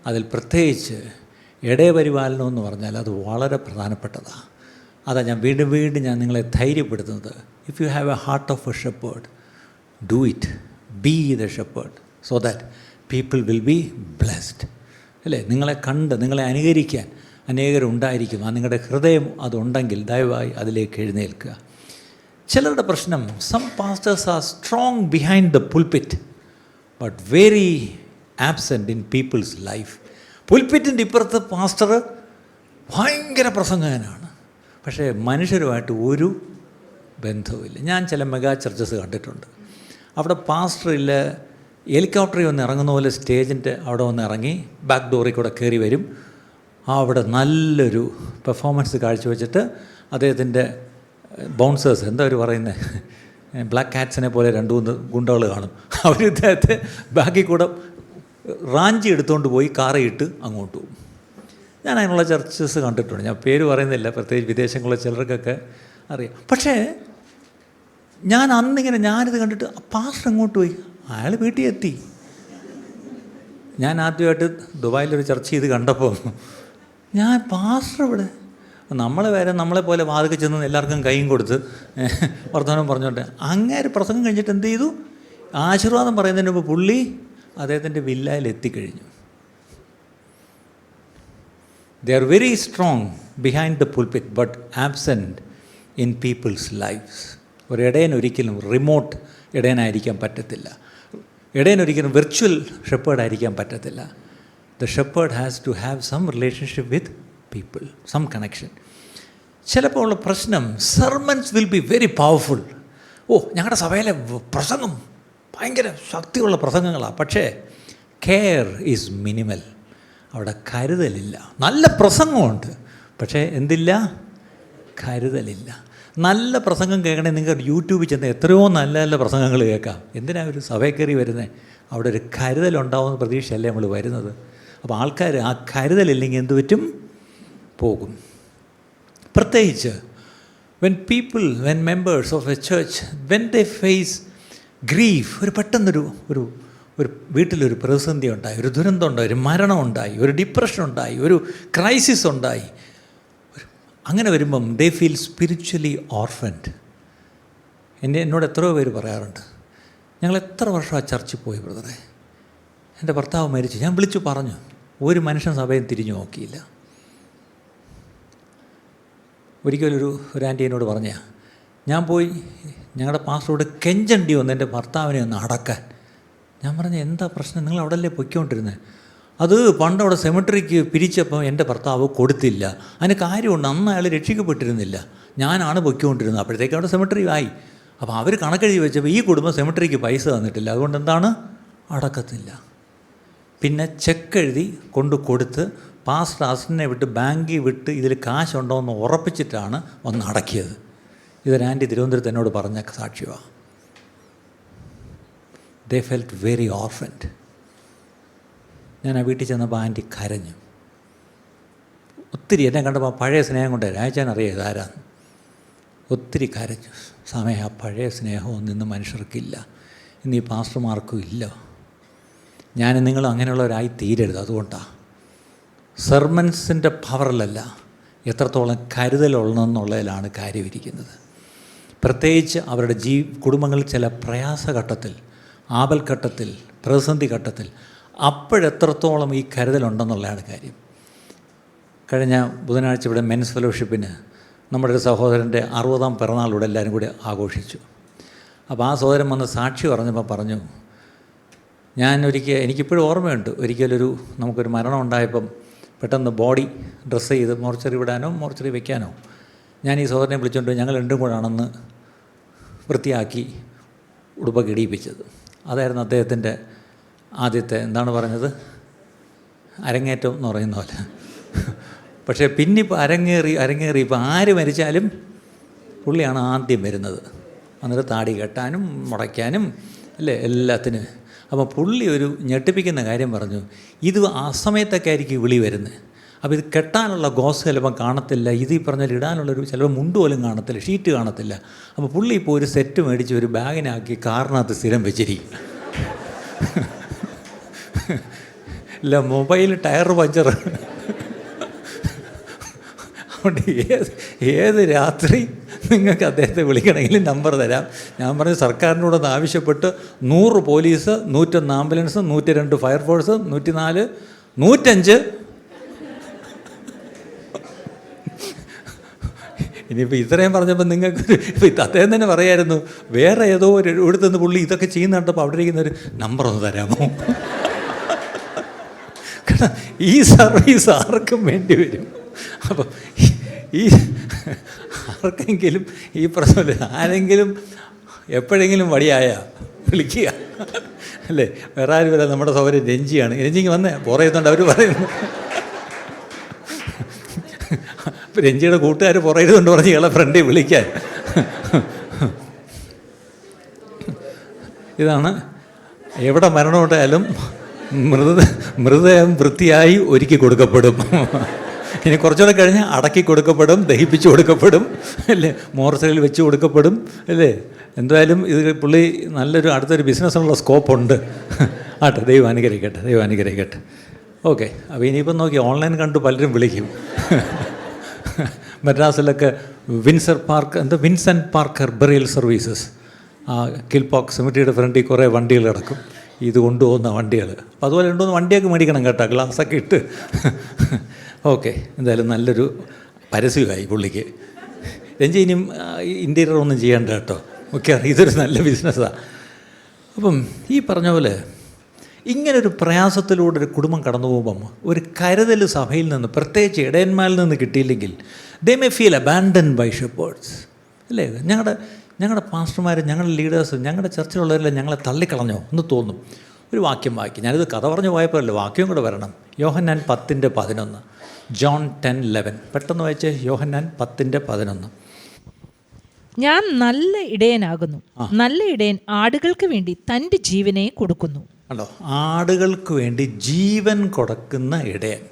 അതിൽ പ്രത്യേകിച്ച് ഇടയപരിപാലനം എന്ന് പറഞ്ഞാൽ അത് വളരെ പ്രധാനപ്പെട്ടതാണ്. അതാണ് ഞാൻ വീണ്ടും ഞാൻ നിങ്ങളെ ധൈര്യപ്പെടുത്തുന്നത്. If you have a heart of a shepherd, do it, be the shepherd, so that people will be blessed, അല്ലേ? നിങ്ങളെ കണ്ട് നിങ്ങളെ അനുകരിക്കാൻ അനേകരുണ്ടായിരിക്കും. ആ നിങ്ങളുടെ ഹൃദയം അതുണ്ടെങ്കിൽ ദയവായി അതിലേക്ക് എഴുന്നേൽക്കുക. ചിലരുടെ പ്രശ്നം, some pastors are strong behind the pulpit but very absent in people's life. പുൽപിറ്റിൻ്റെ ഇപ്പുറത്ത് പാസ്റ്റർ ഭയങ്കര പ്രസംഗകനാണ്, പക്ഷേ മനുഷ്യരുമായിട്ട് ഒരു ബന്ധവുമില്ല. ഞാൻ ചില മെഗാ ചർച്ചസ് കണ്ടിട്ടുണ്ട്. അവിടെ പാസ്റ്ററിൽ ഹെലികോപ്റ്ററിൽ വന്ന് ഇറങ്ങുന്ന പോലെ സ്റ്റേജിൻ്റെ അവിടെ വന്ന് ഇറങ്ങി ബാക്ക് ഡോറിൽ കൂടെ കയറി വരും. അവിടെ നല്ലൊരു പെർഫോമൻസ് കാഴ്ചവെച്ചിട്ട് അദ്ദേഹത്തിൻ്റെ ബൗൺസേഴ്സ് എന്താ അവർ പറയുന്നത്, ബ്ലാക്ക് കാറ്റ്സിനെ പോലെ 2-3 ഗുണ്ടകൾ കാണും. അവർ ഇദ്ദേഹത്തെ ബാക്കിൽ കൂടെ റാഞ്ചി എടുത്തുകൊണ്ട് പോയി കാറയിട്ട് അങ്ങോട്ട് പോകും. ഞാൻ അതിനുള്ള ചർച്ചസ് കണ്ടിട്ടുണ്ട്. ഞാൻ പേര് പറയുന്നില്ല, പ്രത്യേകിച്ച് വിദേശങ്ങളിലെ ചിലർക്കൊക്കെ അറിയാം. പക്ഷേ ഞാനിത് കണ്ടിട്ട് പാസ്റ്റർ എങ്ങോട്ട് പോയി, അയാൾ വീട്ടിൽ എത്തി. ഞാൻ ആദ്യമായിട്ട് ദുബായിലൊരു ചർച്ച ചെയ്ത് കണ്ടപ്പോൾ പാസ്റ്റർ ഇവിടെ, നമ്മളെപ്പോലെ വാതിൽക്ക് ചെന്ന് എല്ലാവർക്കും കൈയും കൊടുത്ത് വർത്തമാനം പറഞ്ഞോട്ടെ. അങ്ങേര് പ്രസംഗം കഴിഞ്ഞിട്ട് എന്ത് ചെയ്തു, ആശീർവാദം പറയുന്നതിന് മുമ്പ് പുള്ളി അദ്ദേഹത്തിൻ്റെ വില്ലയിൽ എത്തിക്കഴിഞ്ഞു. They are very strong behind the pulpit but absent in people's lives. ഒരു ഇടയൻ ഒരിക്കലും റിമോട്ട് ഇടയനായിരിക്കാൻ പറ്റത്തില്ല. ഇടയൻ ഒരിക്കലും വിർച്വൽ ഷെപ്പേർഡായിരിക്കാൻ പറ്റത്തില്ല. The shepherd has to have some relationship with people, some connection. ചിലപ്പോൾ ഉള്ള പ്രശ്നം, sermons will be very powerful. ഞങ്ങളുടെ സഭയിലെ പ്രസംഗം ഭയങ്കര ശക്തിയുള്ള പ്രസംഗങ്ങളാണ്, പക്ഷേ കെയർ ഈസ് മിനിമൽ. അവിടെ കരുതലില്ല. നല്ല പ്രസംഗമുണ്ട്, പക്ഷേ എന്തില്ല, കരുതലില്ല. നല്ല പ്രസംഗം കേൾക്കണേ നിങ്ങൾ യൂട്യൂബിൽ ചെന്ന് എത്രയോ നല്ല നല്ല പ്രസംഗങ്ങൾ കേൾക്കാം. എന്തിനാണ് ഒരു സഭയിൽ കയറി വരുന്നത്? അവിടെ ഒരു കരുതലുണ്ടാവുമെന്ന് പ്രതീക്ഷയല്ലേ നമ്മൾ വരുന്നത്. അപ്പോൾ ആൾക്കാർ ആ കരുതലില്ലെങ്കിൽ എന്ത് പറ്റും, പോകും. പ്രത്യേകിച്ച് when members of a church, when they face grief, പെട്ടെന്നൊരു വീട്ടിലൊരു പ്രതിസന്ധി ഉണ്ടായി, ഒരു ദുരന്തം ഉണ്ടായി, ഒരു മരണം ഉണ്ടായി, ഒരു ഡിപ്രഷൻ ഉണ്ടായി, ഒരു ക്രൈസിസ് ഉണ്ടായി. അങ്ങനെ വരുമ്പം ദേ ഫീൽ സ്പിരിച്വലി ഓർഫൻഡ്. എന്നോട് എത്രയോ പേര് പറയാറുണ്ട്, ഞങ്ങൾ എത്ര വർഷം ആ ചർച്ചിൽ പോയി ബ്രദറെ, എൻ്റെ ഭർത്താവ് മരിച്ചു. ഞാൻ വിളിച്ചു പറഞ്ഞു, ഒരു മനുഷ്യൻ സഭയിൽ തിരിഞ്ഞു നോക്കിയില്ല. ഒരിക്കലൊരു ആൻറ്റി എന്നോട് പറഞ്ഞ, ഞാൻ പോയി ഞങ്ങളുടെ പാസ്റ്ററോട് കെഞ്ചണ്ടി വന്ന് എൻ്റെ ഭർത്താവിനെ ഒന്ന് അടക്കാൻ. ഞാൻ പറഞ്ഞു, എന്താ പ്രശ്നം, നിങ്ങൾ അവിടെ അല്ലേ പൊയ്ക്കൊണ്ടിരുന്നത്? അത് പണ്ട് അവിടെ സെമിട്രിക്ക് പിരിച്ചപ്പോൾ എൻ്റെ ഭർത്താവ് കൊടുത്തില്ല. അതിന് കാര്യമുണ്ട്, അന്ന് അയാൾ രക്ഷിക്കപ്പെട്ടിരുന്നില്ല, ഞാനാണ് പൊയ്ക്കൊണ്ടിരുന്നത്. അപ്പോഴത്തേക്ക് അവിടെ സെമിട്രി ആയി. അപ്പോൾ അവർ കണക്കെഴുതി വെച്ചപ്പോൾ ഈ കുടുംബം സെമിട്രിക്ക് പൈസ തന്നിട്ടില്ല, അതുകൊണ്ട് എന്താണ്, അടക്കത്തില്ല. പിന്നെ ചെക്ക് എഴുതി കൊടുത്ത് പാസ്റ്റർ അസിനെ വിട്ട് ബാങ്കിൽ വിട്ട് ഇതിൽ കാശുണ്ടോ എന്ന് ഉറപ്പിച്ചിട്ടാണ് വന്ന് അടക്കിയത്. ഇതൊരു ആൻറ്റി തിരുവനന്തപുരത്ത് എന്നോട് പറഞ്ഞ സാക്ഷ്യമാണ്. They felt very orphaned. ഞാൻ ആ വീട്ടിൽ ചെന്നപ്പോൾ ആൻറ്റി കരഞ്ഞു. ഒത്തിരി എന്നെ കണ്ടപ്പോൾ പഴയ സ്നേഹം കൊണ്ട് രാജാൻ അറിയാം ഇതാരാന്ന്. ഒത്തിരി കരഞ്ഞു. സമയം ആ പഴയ സ്നേഹമൊന്നും ഇന്ന് മനുഷ്യർക്കില്ല, ഇന്ന് ഈ പാസ്റ്റർമാർക്കും ഇല്ല. ഞാൻ നിങ്ങൾ അങ്ങനെയുള്ളവരായി തീരരുത്. അതുകൊണ്ടാണ് സെർമൻസിൻ്റെ പവറിലല്ല, എത്രത്തോളം കരുതലുള്ളതെന്നുള്ളതിലാണ് കാര്യമിരിക്കുന്നത്. പ്രത്യേകിച്ച് അവരുടെ കുടുംബങ്ങളിൽ ചില പ്രയാസഘട്ടത്തിൽ, ആപൽഘട്ടത്തിൽ, പ്രതിസന്ധി ഘട്ടത്തിൽ അപ്പോഴെത്രത്തോളം ഈ കരുതലുണ്ടെന്നുള്ളതാണ് കാര്യം. കഴിഞ്ഞ ബുധനാഴ്ച ഇവിടെ മെൻസ് ഫെലോഷിപ്പിന് നമ്മുടെ ഒരു സഹോദരൻ്റെ 60ാം പിറന്നാളിലൂടെ എല്ലാവരും കൂടി ആഘോഷിച്ചു. അപ്പോൾ ആ സഹോദരൻ വന്ന് സാക്ഷി പറഞ്ഞപ്പോൾ പറഞ്ഞു, എനിക്കിപ്പോഴും ഓർമ്മയുണ്ട്, നമുക്കൊരു മരണം ഉണ്ടായപ്പം പെട്ടെന്ന് ബോഡി ഡ്രസ്സ് ചെയ്ത് മോർച്ചറി വിടാനോ മോർച്ചറി വയ്ക്കാനോ ഞാൻ ഈ സഹോദരനെ വിളിച്ചുകൊണ്ട് ഞങ്ങൾ രണ്ടും കൂടാണെന്ന് വൃത്തിയാക്കി ഉടുപ്പൊക്കെ ഇടിയിപ്പിച്ചത്. അതായിരുന്നു അദ്ദേഹത്തിൻ്റെ ആദ്യത്തെ, എന്താണ് പറഞ്ഞത്, അരങ്ങേറ്റം എന്ന് പറയുന്ന പോലെ. പക്ഷേ പിന്നിപ്പോൾ അരങ്ങേറി ഇപ്പോൾ ആര് മരിച്ചാലും പുള്ളിയാണ് ആദ്യം വരുന്നത്. എന്നിട്ട് താടി കെട്ടാനും മുടയ്ക്കാനും അല്ലേ എല്ലാത്തിനും. അപ്പോൾ പുള്ളി ഒരു ഞെട്ടിപ്പിക്കുന്ന കാര്യം പറഞ്ഞു, ഇത് ആ സമയത്തൊക്കെ ആയിരിക്കും വിളി വരുന്നത്. അപ്പോൾ ഇത് കെട്ടാനുള്ള ഗോസ് ചിലപ്പം കാണത്തില്ല, ഇത് ഈ പറഞ്ഞാൽ ഇടാനുള്ളൊരു ചിലപ്പോൾ മുണ്ട് പോലും കാണത്തില്ല, ഷീറ്റ് കാണത്തില്ല. അപ്പോൾ പുള്ളി ഇപ്പോൾ ഒരു സെറ്റ് മേടിച്ച് ഒരു ബാഗിനാക്കി കാറിനകത്ത് സ്ഥിരം വെച്ചിരിക്കും. ഇല്ല, മൊബൈൽ ടയർ പഞ്ചർ. അതുകൊണ്ട് ഏത് രാത്രി നിങ്ങൾക്ക് അദ്ദേഹത്തെ വിളിക്കണമെങ്കിൽ നമ്പർ തരാം. ഞാൻ പറഞ്ഞു, സർക്കാരിനോടൊന്ന് ആവശ്യപ്പെട്ട് 100 പോലീസ്, 101 ആംബുലൻസ്, 102 ഫയർഫോഴ്സ്, 104, 105. ഇനിയിപ്പോൾ ഇത്രയും പറഞ്ഞപ്പോൾ നിങ്ങൾക്ക് ഇപ്പോൾ അദ്ദേഹം തന്നെ പറയായിരുന്നു, വേറെ ഏതോ ഒരു ഇവിടുത്തെ പുള്ളി ഇതൊക്കെ ചെയ്യുന്ന കണ്ടപ്പോൾ അവിടെ ഇരിക്കുന്നൊരു നമ്പറൊന്ന് തരാമോ? കാരണം ഈ സർവീസ് ആർക്കും വേണ്ടി വരും. അപ്പം ഈ ആർക്കെങ്കിലും ഈ പ്രശ്നമില്ല, ആരെങ്കിലും എപ്പോഴെങ്കിലും വടിയായ വിളിക്കുക അല്ലേ. വേറെ ആരും വരാം. നമ്മുടെ സൗകര്യം രഞ്ജിയാണ്. രഞ്ജിക്ക് വന്നേ പുറയുന്നുണ്ട്. അവർ പറയുന്നു രഞ്ജിയുടെ കൂട്ടുകാർ പുറയിരുന്നുണ്ട് പറഞ്ഞ് ഇയാളെ ഫ്രണ്ടിൽ വിളിക്കാൻ. ഇതാണ് എവിടെ മരണമുണ്ടായാലും മൃതദേഹം വൃത്തിയായി ഒരുക്കി കൊടുക്കപ്പെടും. ഇനി കുറച്ചുകൂടെ കഴിഞ്ഞ് അടക്കി കൊടുക്കപ്പെടും, ദഹിപ്പിച്ച് കൊടുക്കപ്പെടും, അല്ലേ, മോർച്ചറിയിൽ വെച്ച് കൊടുക്കപ്പെടും, അല്ലേ. എന്തായാലും ഇത് പുള്ളി നല്ലൊരു അടുത്തൊരു ബിസിനസ്സിനുള്ള സ്കോപ്പുണ്ട്. ആട്ടെ, ദൈവം അനുഗ്രഹിക്കട്ടെ, ദൈവം അനുഗ്രഹിക്കട്ടെ. ഓക്കെ, അപ്പോൾ ഇനിയിപ്പം നോക്കി ഓൺലൈൻ കണ്ട് പലരും വിളിക്കും. മദ്രാസിലൊക്കെ വിൻസെൻ്റ് പാർക്ക് ഹെർബറിയൽ സർവീസസ്, ആ കിൽപോക്ക് സെമിറ്റിയുടെ ഫ്രണ്ടിൽ കുറേ വണ്ടികൾ കിടക്കും, ഇത് കൊണ്ടുപോകുന്ന വണ്ടികൾ. അപ്പോൾ അതുപോലെ ഉണ്ടോന്ന് വണ്ടിയൊക്കെ മേടിക്കണം കേട്ടോ, ഗ്ലാസ്സൊക്കെ ഇട്ട്. ഓക്കെ, എന്തായാലും നല്ലൊരു പരസ്യമായി പുള്ളിക്ക്. രഞ്ജി ഇനിയും ഇൻറ്റീരിയർ ഒന്നും ചെയ്യേണ്ട കേട്ടോ. ഓക്കെ, ഇതൊരു നല്ല ബിസിനസ്സാണ്. അപ്പം ഈ പറഞ്ഞ പോലെ ഇങ്ങനൊരു പ്രയാസത്തിലൂടെ ഒരു കുടുംബം കടന്നു പോകുമ്പം ഒരു കരുതൽ സഭയിൽ നിന്ന്, പ്രത്യേകിച്ച് ഇടയന്മാരിൽ നിന്ന് കിട്ടിയില്ലെങ്കിൽ, they may feel abandon by shepherds, അല്ലേ. ഞങ്ങളുടെ പാസ്റ്റർമാർ, ഞങ്ങളുടെ ലീഡേഴ്സ്, ഞങ്ങളുടെ ചർച്ചിലുള്ളവരെല്ലാം ഞങ്ങളെ തള്ളിക്കളഞ്ഞോ എന്ന് തോന്നും. ഒരു വാക്യം വായിക്കും. ഞാനിത് കഥ പറഞ്ഞു പോയപ്പോഴല്ലേ, വാക്യം കൂടെ വരണം. യോഹന്നാൻ 10:11, ജോൺ 10:11. പെട്ടെന്ന് വായിച്ചേ. യോഹന്നാൻ 10:11. ഞാൻ നല്ല ഇടയനാകുന്നു, നല്ല ഇടയൻ ആടുകൾക്ക് വേണ്ടി തൻ്റെ ജീവനെ കൊടുക്കുന്നു. കണ്ടോ, ആടുകൾക്ക് വേണ്ടി ജീവൻ കൊടുക്കുന്ന ഇടയൻ.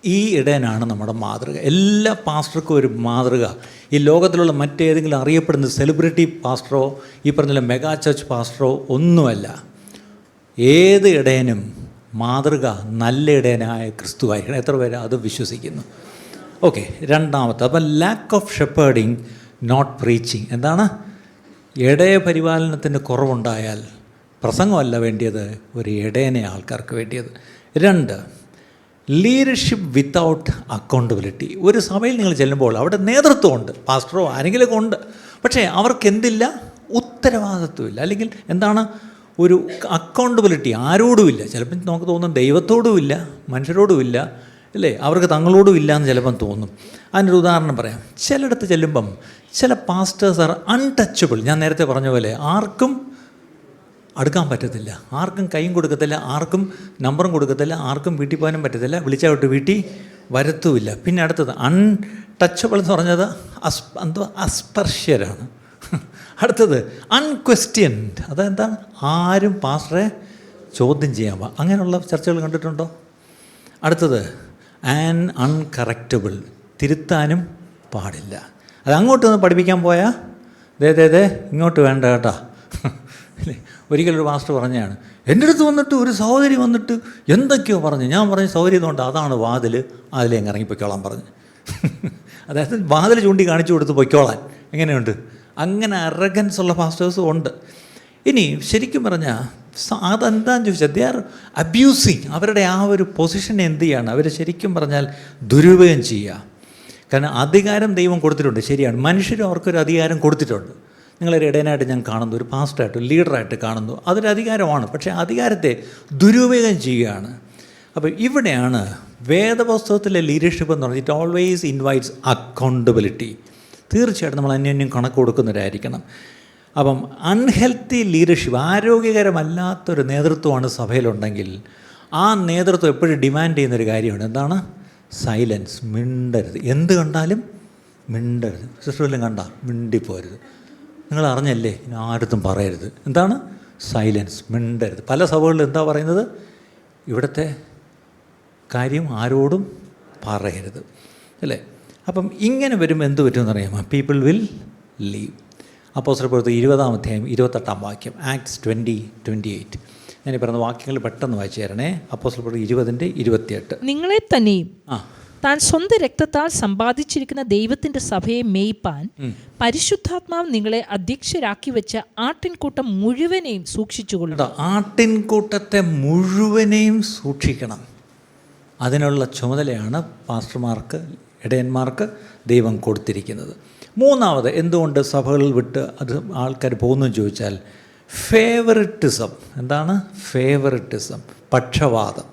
ഈ ഇടയനാണ് നമ്മുടെ മാതൃക. എല്ലാ പാസ്റ്റർക്കും ഒരു മാതൃക. ഈ ലോകത്തിലുള്ള മറ്റേതെങ്കിലും അറിയപ്പെടുന്ന സെലിബ്രിറ്റി പാസ്റ്ററോ ഈ പറഞ്ഞ മെഗാ ചർച്ച് പാസ്റ്ററോ ഒന്നുമല്ല. ഏത് ഇടയനും മാതൃക നല്ല ഇടയനായ ക്രിസ്തുവായിരിക്കണം. എത്ര പേര് അത് വിശ്വസിക്കുന്നു? ഓക്കെ, രണ്ടാമത്തെ, അപ്പം lack of shepherding not preaching. എന്താണ്? ഇടയ പരിപാലനത്തിന് കുറവുണ്ടായാൽ പ്രസംഗമല്ല വേണ്ടിയത്, ഒരു ഇടയനെ ആൾക്കാർക്ക് വേണ്ടിയത്. 2, ലീഡർഷിപ്പ് വിത്തൗട്ട് അക്കൗണ്ടബിലിറ്റി. ഒരു സഭയിൽ നിങ്ങൾ ചെല്ലുമ്പോൾ അവിടെ നേതൃത്വമുണ്ട്, പാസ്റ്ററോ ആരെങ്കിലുമൊക്കെ ഉണ്ട്, പക്ഷേ അവർക്ക് എന്തില്ല? ഉത്തരവാദിത്വമില്ല. അല്ലെങ്കിൽ എന്താണ്? ഒരു അക്കൗണ്ടബിലിറ്റി ആരോടുമില്ല. ചിലപ്പം നമുക്ക് തോന്നും ദൈവത്തോടുമില്ല, മനുഷ്യരോടുമില്ല, അല്ലേ, അവർക്ക് തങ്ങളോടും ഇല്ല എന്ന് ചിലപ്പം തോന്നും. അതിനൊരു ഉദാഹരണം പറയാം. ചിലയിടത്ത് ചെല്ലുമ്പം ചില പാസ്റ്റേഴ്സ് ആർ അൺടച്ചബിൾ. ഞാൻ നേരത്തെ പറഞ്ഞ പോലെ ആർക്കും അടുക്കാൻ പറ്റത്തില്ല, ആർക്കും കൈയും കൊടുക്കത്തില്ല, ആർക്കും നമ്പറും കൊടുക്കത്തില്ല, ആർക്കും വീട്ടിൽ പോകാനും പറ്റത്തില്ല, വിളിച്ചാൽ വിട്ട് വീട്ടിൽ വരത്തുമില്ല. പിന്നെ അടുത്തത് അൺടച്ചബിൾ എന്ന് പറഞ്ഞത് അസ്പർശ്യരാണ്. അടുത്തത് അൺക്വസ്റ്റ്യൻഡ്. അതെന്താണ്? ആരും പാസ്റ്ററെ ചോദ്യം ചെയ്യാൻ അങ്ങനെയുള്ള ചർച്ചകൾ കണ്ടിട്ടുണ്ടോ? അടുത്തത് അൺകറക്റ്റബിൾ. തിരുത്താനും പാടില്ല. അത് അങ്ങോട്ട് നിന്ന് പഠിപ്പിക്കാൻ പോയാൽ ദേ ഇങ്ങോട്ട് വേണ്ട കേട്ടോ. ഒരിക്കലൊരു പാസ്റ്റർ പറഞ്ഞതാണ്, എൻ്റെ അടുത്ത് വന്നിട്ട് ഒരു സഹോദരി വന്നിട്ട് എന്തൊക്കെയോ പറഞ്ഞു. ഞാൻ പറഞ്ഞു സഹോദരി എന്നുകൊണ്ട് അതാണ് വാതിൽ, അതിലേ അങ്ങ് ഇറങ്ങി പൊയ്ക്കോളാൻ പറഞ്ഞു. അതായത് വാതിൽ ചൂണ്ടി കാണിച്ചു കൊടുത്ത് പൊയ്ക്കോളാൻ. എങ്ങനെയുണ്ട്? അങ്ങനെ അറഗൻസ് ഉള്ള പാസ്റ്റേഴ്സും ഉണ്ട്. ഇനി ശരിക്കും പറഞ്ഞാൽ അതെന്താണെന്ന് ചോദിച്ചാൽ ദേ ആർ അബ്യൂസിങ്. അവരുടെ ആ ഒരു പൊസിഷനെ എന്ത് ചെയ്യാണ്? അവർ ശരിക്കും പറഞ്ഞാൽ ദുരുപയോഗം ചെയ്യുക. കാരണം അധികാരം ദൈവം കൊടുത്തിട്ടുണ്ട്, ശരിയാണ്. മനുഷ്യരും അവർക്കൊരു അധികാരം കൊടുത്തിട്ടുണ്ട്. നിങ്ങളൊരു ഇടയനായിട്ട് ഞാൻ കാണുന്നു, ഒരു പാസ്റ്ററായിട്ട്, ലീഡറായിട്ട് കാണുന്നു, അതൊരു അധികാരമാണ്. പക്ഷേ അധികാരത്തെ ദുരുപയോഗം ചെയ്യുകയാണ്. അപ്പോൾ ഇവിടെയാണ് വേദപുസ്തകത്തിലെ ലീഡർഷിപ്പ് എന്ന് പറഞ്ഞാൽ ഇറ്റ് ഓൾവേസ് ഇൻവൈറ്റ്സ് അക്കൗണ്ടബിലിറ്റി. തീർച്ചയായിട്ടും നമ്മൾ അന്യോന്യം കണക്ക് കൊടുക്കുന്നവരായിരിക്കണം. അപ്പം അൺഹെൽത്തി ലീഡർഷിപ്പ്, ആരോഗ്യകരമല്ലാത്തൊരു നേതൃത്വമാണ് സഭയിലുണ്ടെങ്കിൽ ആ നേതൃത്വം എപ്പോഴും ഡിമാൻഡ് ചെയ്യുന്നൊരു കാര്യമാണ്. എന്താണ്? സൈലൻസ്. മിണ്ടരുത്. എന്ത് കണ്ടാലും മിണ്ടരുത്. സിസ്റ്ററെല്ലാം കണ്ട മിണ്ടിപ്പോരുത്. നിങ്ങൾ അറിഞ്ഞല്ലേ, ആരടുത്തും പറയരുത്. എന്താണ്? സൈലൻസ്. മിണ്ടരുത്. പല സഭകളിലും എന്താ പറയുന്നത്? ഇവിടുത്തെ കാര്യം ആരോടും പറയരുത്, അല്ലേ? അപ്പം ഇങ്ങനെ വരുമ്പോൾ എന്ത് പറ്റുമെന്ന് അറിയാമോ? People will leave. അപ്പോസ്തലപ്രവൃത്തി 20-ാം 28-ാം വാക്യം, ആക്ട്സ് 20:28. ഞാൻ പറഞ്ഞ വാക്യങ്ങൾ പെട്ടെന്ന് വായിച്ചു തരണേ. അപ്പോസ്തലപ്രവൃത്തി 20:28. നിങ്ങളെ തന്നെയും താൻ സ്വന്തം രക്തത്താൽ സമ്പാദിച്ചിരിക്കുന്ന ദൈവത്തിൻ്റെ സഭയെ മേയ്പ്പാൻ പരിശുദ്ധാത്മാവ് നിങ്ങളെ അധ്യക്ഷരാക്കി വെച്ച ആട്ടിൻകൂട്ടം മുഴുവനെയും സൂക്ഷിച്ചുകൊള്ളുക. ആട്ടിൻകൂട്ടത്തെ മുഴുവനെയും സൂക്ഷിക്കണം. അതിനുള്ള ചുമതലയാണ് പാസ്റ്റർമാർക്ക്, ഇടയന്മാർക്ക് ദൈവം കൊടുത്തിരിക്കുന്നത്. മൂന്നാമത്, എന്തുകൊണ്ട് സഭകളിൽ വിട്ട് അത് ആൾക്കാർ പോകുന്നു ചോദിച്ചാൽ ഫേവറിറ്റിസം. എന്താണ് ഫേവറിറ്റിസം? പക്ഷപാതം,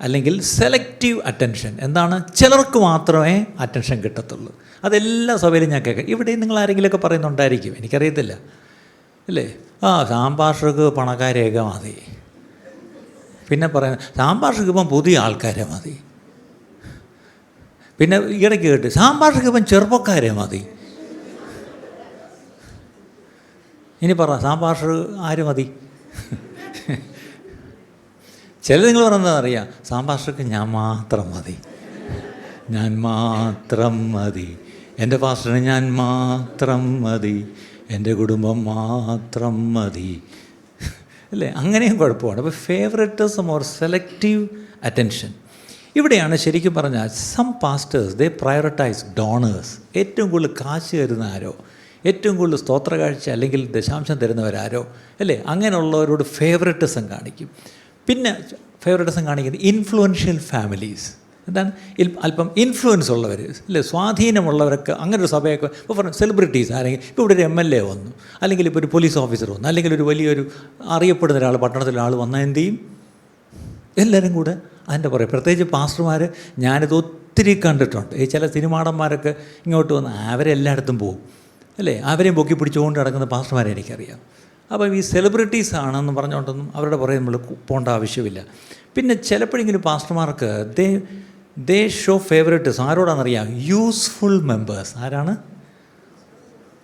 അല്ലെങ്കിൽ സെലക്റ്റീവ് അറ്റൻഷൻ. എന്താണ്? ചിലർക്ക് മാത്രമേ അറ്റൻഷൻ കിട്ടത്തുള്ളൂ. അതെല്ലാ സഭയിലും ഞാൻ കേൾക്കാം. ഇവിടെയും നിങ്ങൾ ആരെങ്കിലുമൊക്കെ പറയുന്നുണ്ടായിരിക്കും, എനിക്കറിയത്തില്ല, അല്ലേ? സാമ്പാഷർക്ക് പണക്കാരെയൊക്കെ മതി. പിന്നെ പറയുന്നത് സാമ്പാഷർക്ക് ഇപ്പം പുതിയ ആൾക്കാരെ മതി. പിന്നെ ഇടയ്ക്ക് കേട്ട് സാമ്പാർക്ക് ഇപ്പം ചെറുപ്പക്കാരെ മതി. ഇനി പറ, സാമ്പാർ ആര് മതി? ചില നിങ്ങൾ പറയുന്നത് അറിയാം, സാമ്പാർക്ക് ഞാൻ മാത്രം മതി, ഞാൻ മാത്രം മതി, എൻ്റെ പാസ്റ്ററിന് ഞാൻ മാത്രം മതി, എൻ്റെ കുടുംബം മാത്രം മതി, അല്ലേ? അങ്ങനെയും കുഴപ്പമാണ്. അപ്പോൾ ഫേവററ്റിസം ഓർ സെലക്റ്റീവ് അറ്റൻഷൻ. ഇവിടെയാണ് ശരിക്കും പറഞ്ഞാൽ സം പാസ്റ്റേഴ്സ് ദേ പ്രയോറിറ്റൈസ് ഡോണേഴ്സ്. ഏറ്റവും കൂടുതൽ കാശ് തരുന്ന ആരോ, ഏറ്റവും കൂടുതൽ സ്തോത്രകാഴ്ച അല്ലെങ്കിൽ ദശാംശം തരുന്നവരാരോ, അല്ലേ? അങ്ങനെയുള്ളവരോട് ഫേവററ്റിസം കാണിക്കും. പിന്നെ ഫേവററ്റിസം കാണിക്കുന്നത് ഇൻഫ്ലുവൻഷ്യൽ ഫാമിലീസ്. എന്താണ്? അല്പം ഇൻഫ്ലുവൻസ് ഉള്ളവർ, അല്ലേ? സ്വാധീനമുള്ളവരൊക്കെ അങ്ങനെ ഒരു സഭയൊക്കെ, ഇപ്പോൾ പറഞ്ഞു സെലിബ്രിറ്റീസ് ആരെങ്കിലും, ഇപ്പോൾ ഇവിടെ ഒരു MLA വന്നു, അല്ലെങ്കിൽ ഇപ്പോൾ ഒരു പോലീസ് ഓഫീസർ വന്നു, അല്ലെങ്കിൽ ഒരു വലിയൊരു അറിയപ്പെടുന്ന ഒരാൾ, പട്ടണത്തിലൊരാൾ വന്നാൽ എന്ത് ചെയ്യും? എല്ലാവരും കൂടെ അതിൻ്റെ പുറകെ. പ്രത്യേകിച്ച് പാസ്റ്റർമാർ, ഞാനിത് ഒത്തിരി കണ്ടിട്ടുണ്ട്. ഈ ചില സിനിമാടന്മാരൊക്കെ ഇങ്ങോട്ട് വന്ന് അവരെല്ലായിടത്തും പോകും, അല്ലേ? അവരെയും പൊക്കി പിടിച്ചുകൊണ്ട് നടക്കുന്ന പാസ്റ്റർമാരെ എനിക്കറിയാം. അപ്പം ഈ സെലിബ്രിറ്റീസ് ആണെന്ന് പറഞ്ഞുകൊണ്ടൊന്നും അവരുടെ പുറകെ നമ്മൾ പോകേണ്ട ആവശ്യമില്ല. പിന്നെ ചിലപ്പോഴെങ്കിലും പാസ്റ്റർമാർക്ക് ദേ ഷോ ഫേവറേറ്റ്സ് ആരോടാണെന്നറിയാം? Useful members. ആരാണ്?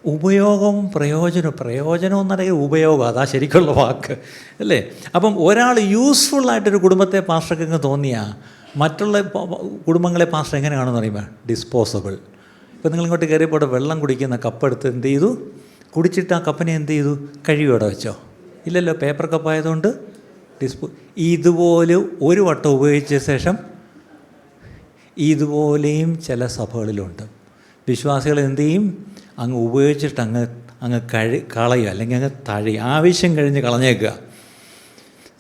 ഉപയോഗം, പ്രയോജനം എന്നറിയാം, ഉപയോഗം, അതാ ശരിക്കുള്ള വാക്ക്, അല്ലേ? അപ്പം ഒരാൾ യൂസ്ഫുള്ളായിട്ടൊരു കുടുംബത്തെ പാസ്റ്റർക്ക് തോന്നിയാൽ മറ്റുള്ള കുടുംബങ്ങളെ പാസ്റ്റർ എങ്ങനെ കാണുമെന്ന് പറയുമ്പോൾ ഡിസ്പോസബിൾ. ഇപ്പം നിങ്ങളിങ്ങോട്ട് കയറിയപ്പോൾ വെള്ളം കുടിക്കുന്ന കപ്പെടുത്ത് എന്ത് ചെയ്തു? കുടിച്ചിട്ട് ആ കപ്പിനെ എന്ത് ചെയ്തു? കഴുകിയോടെ വെച്ചോ? ഇല്ലല്ലോ, പേപ്പർ കപ്പായതുകൊണ്ട് ഇതുപോലെ ഒരു വട്ടം ഉപയോഗിച്ച ശേഷം ഇതുപോലെയും ചില സഭകളിലുണ്ട്. വിശ്വാസികൾ എന്ത് ചെയ്യും? അങ്ങ് ഉപയോഗിച്ചിട്ട് അങ്ങ് കളയുക, അല്ലെങ്കിൽ അങ്ങ് തഴയും, ആവശ്യം കഴിഞ്ഞ് കളഞ്ഞേക്കുക.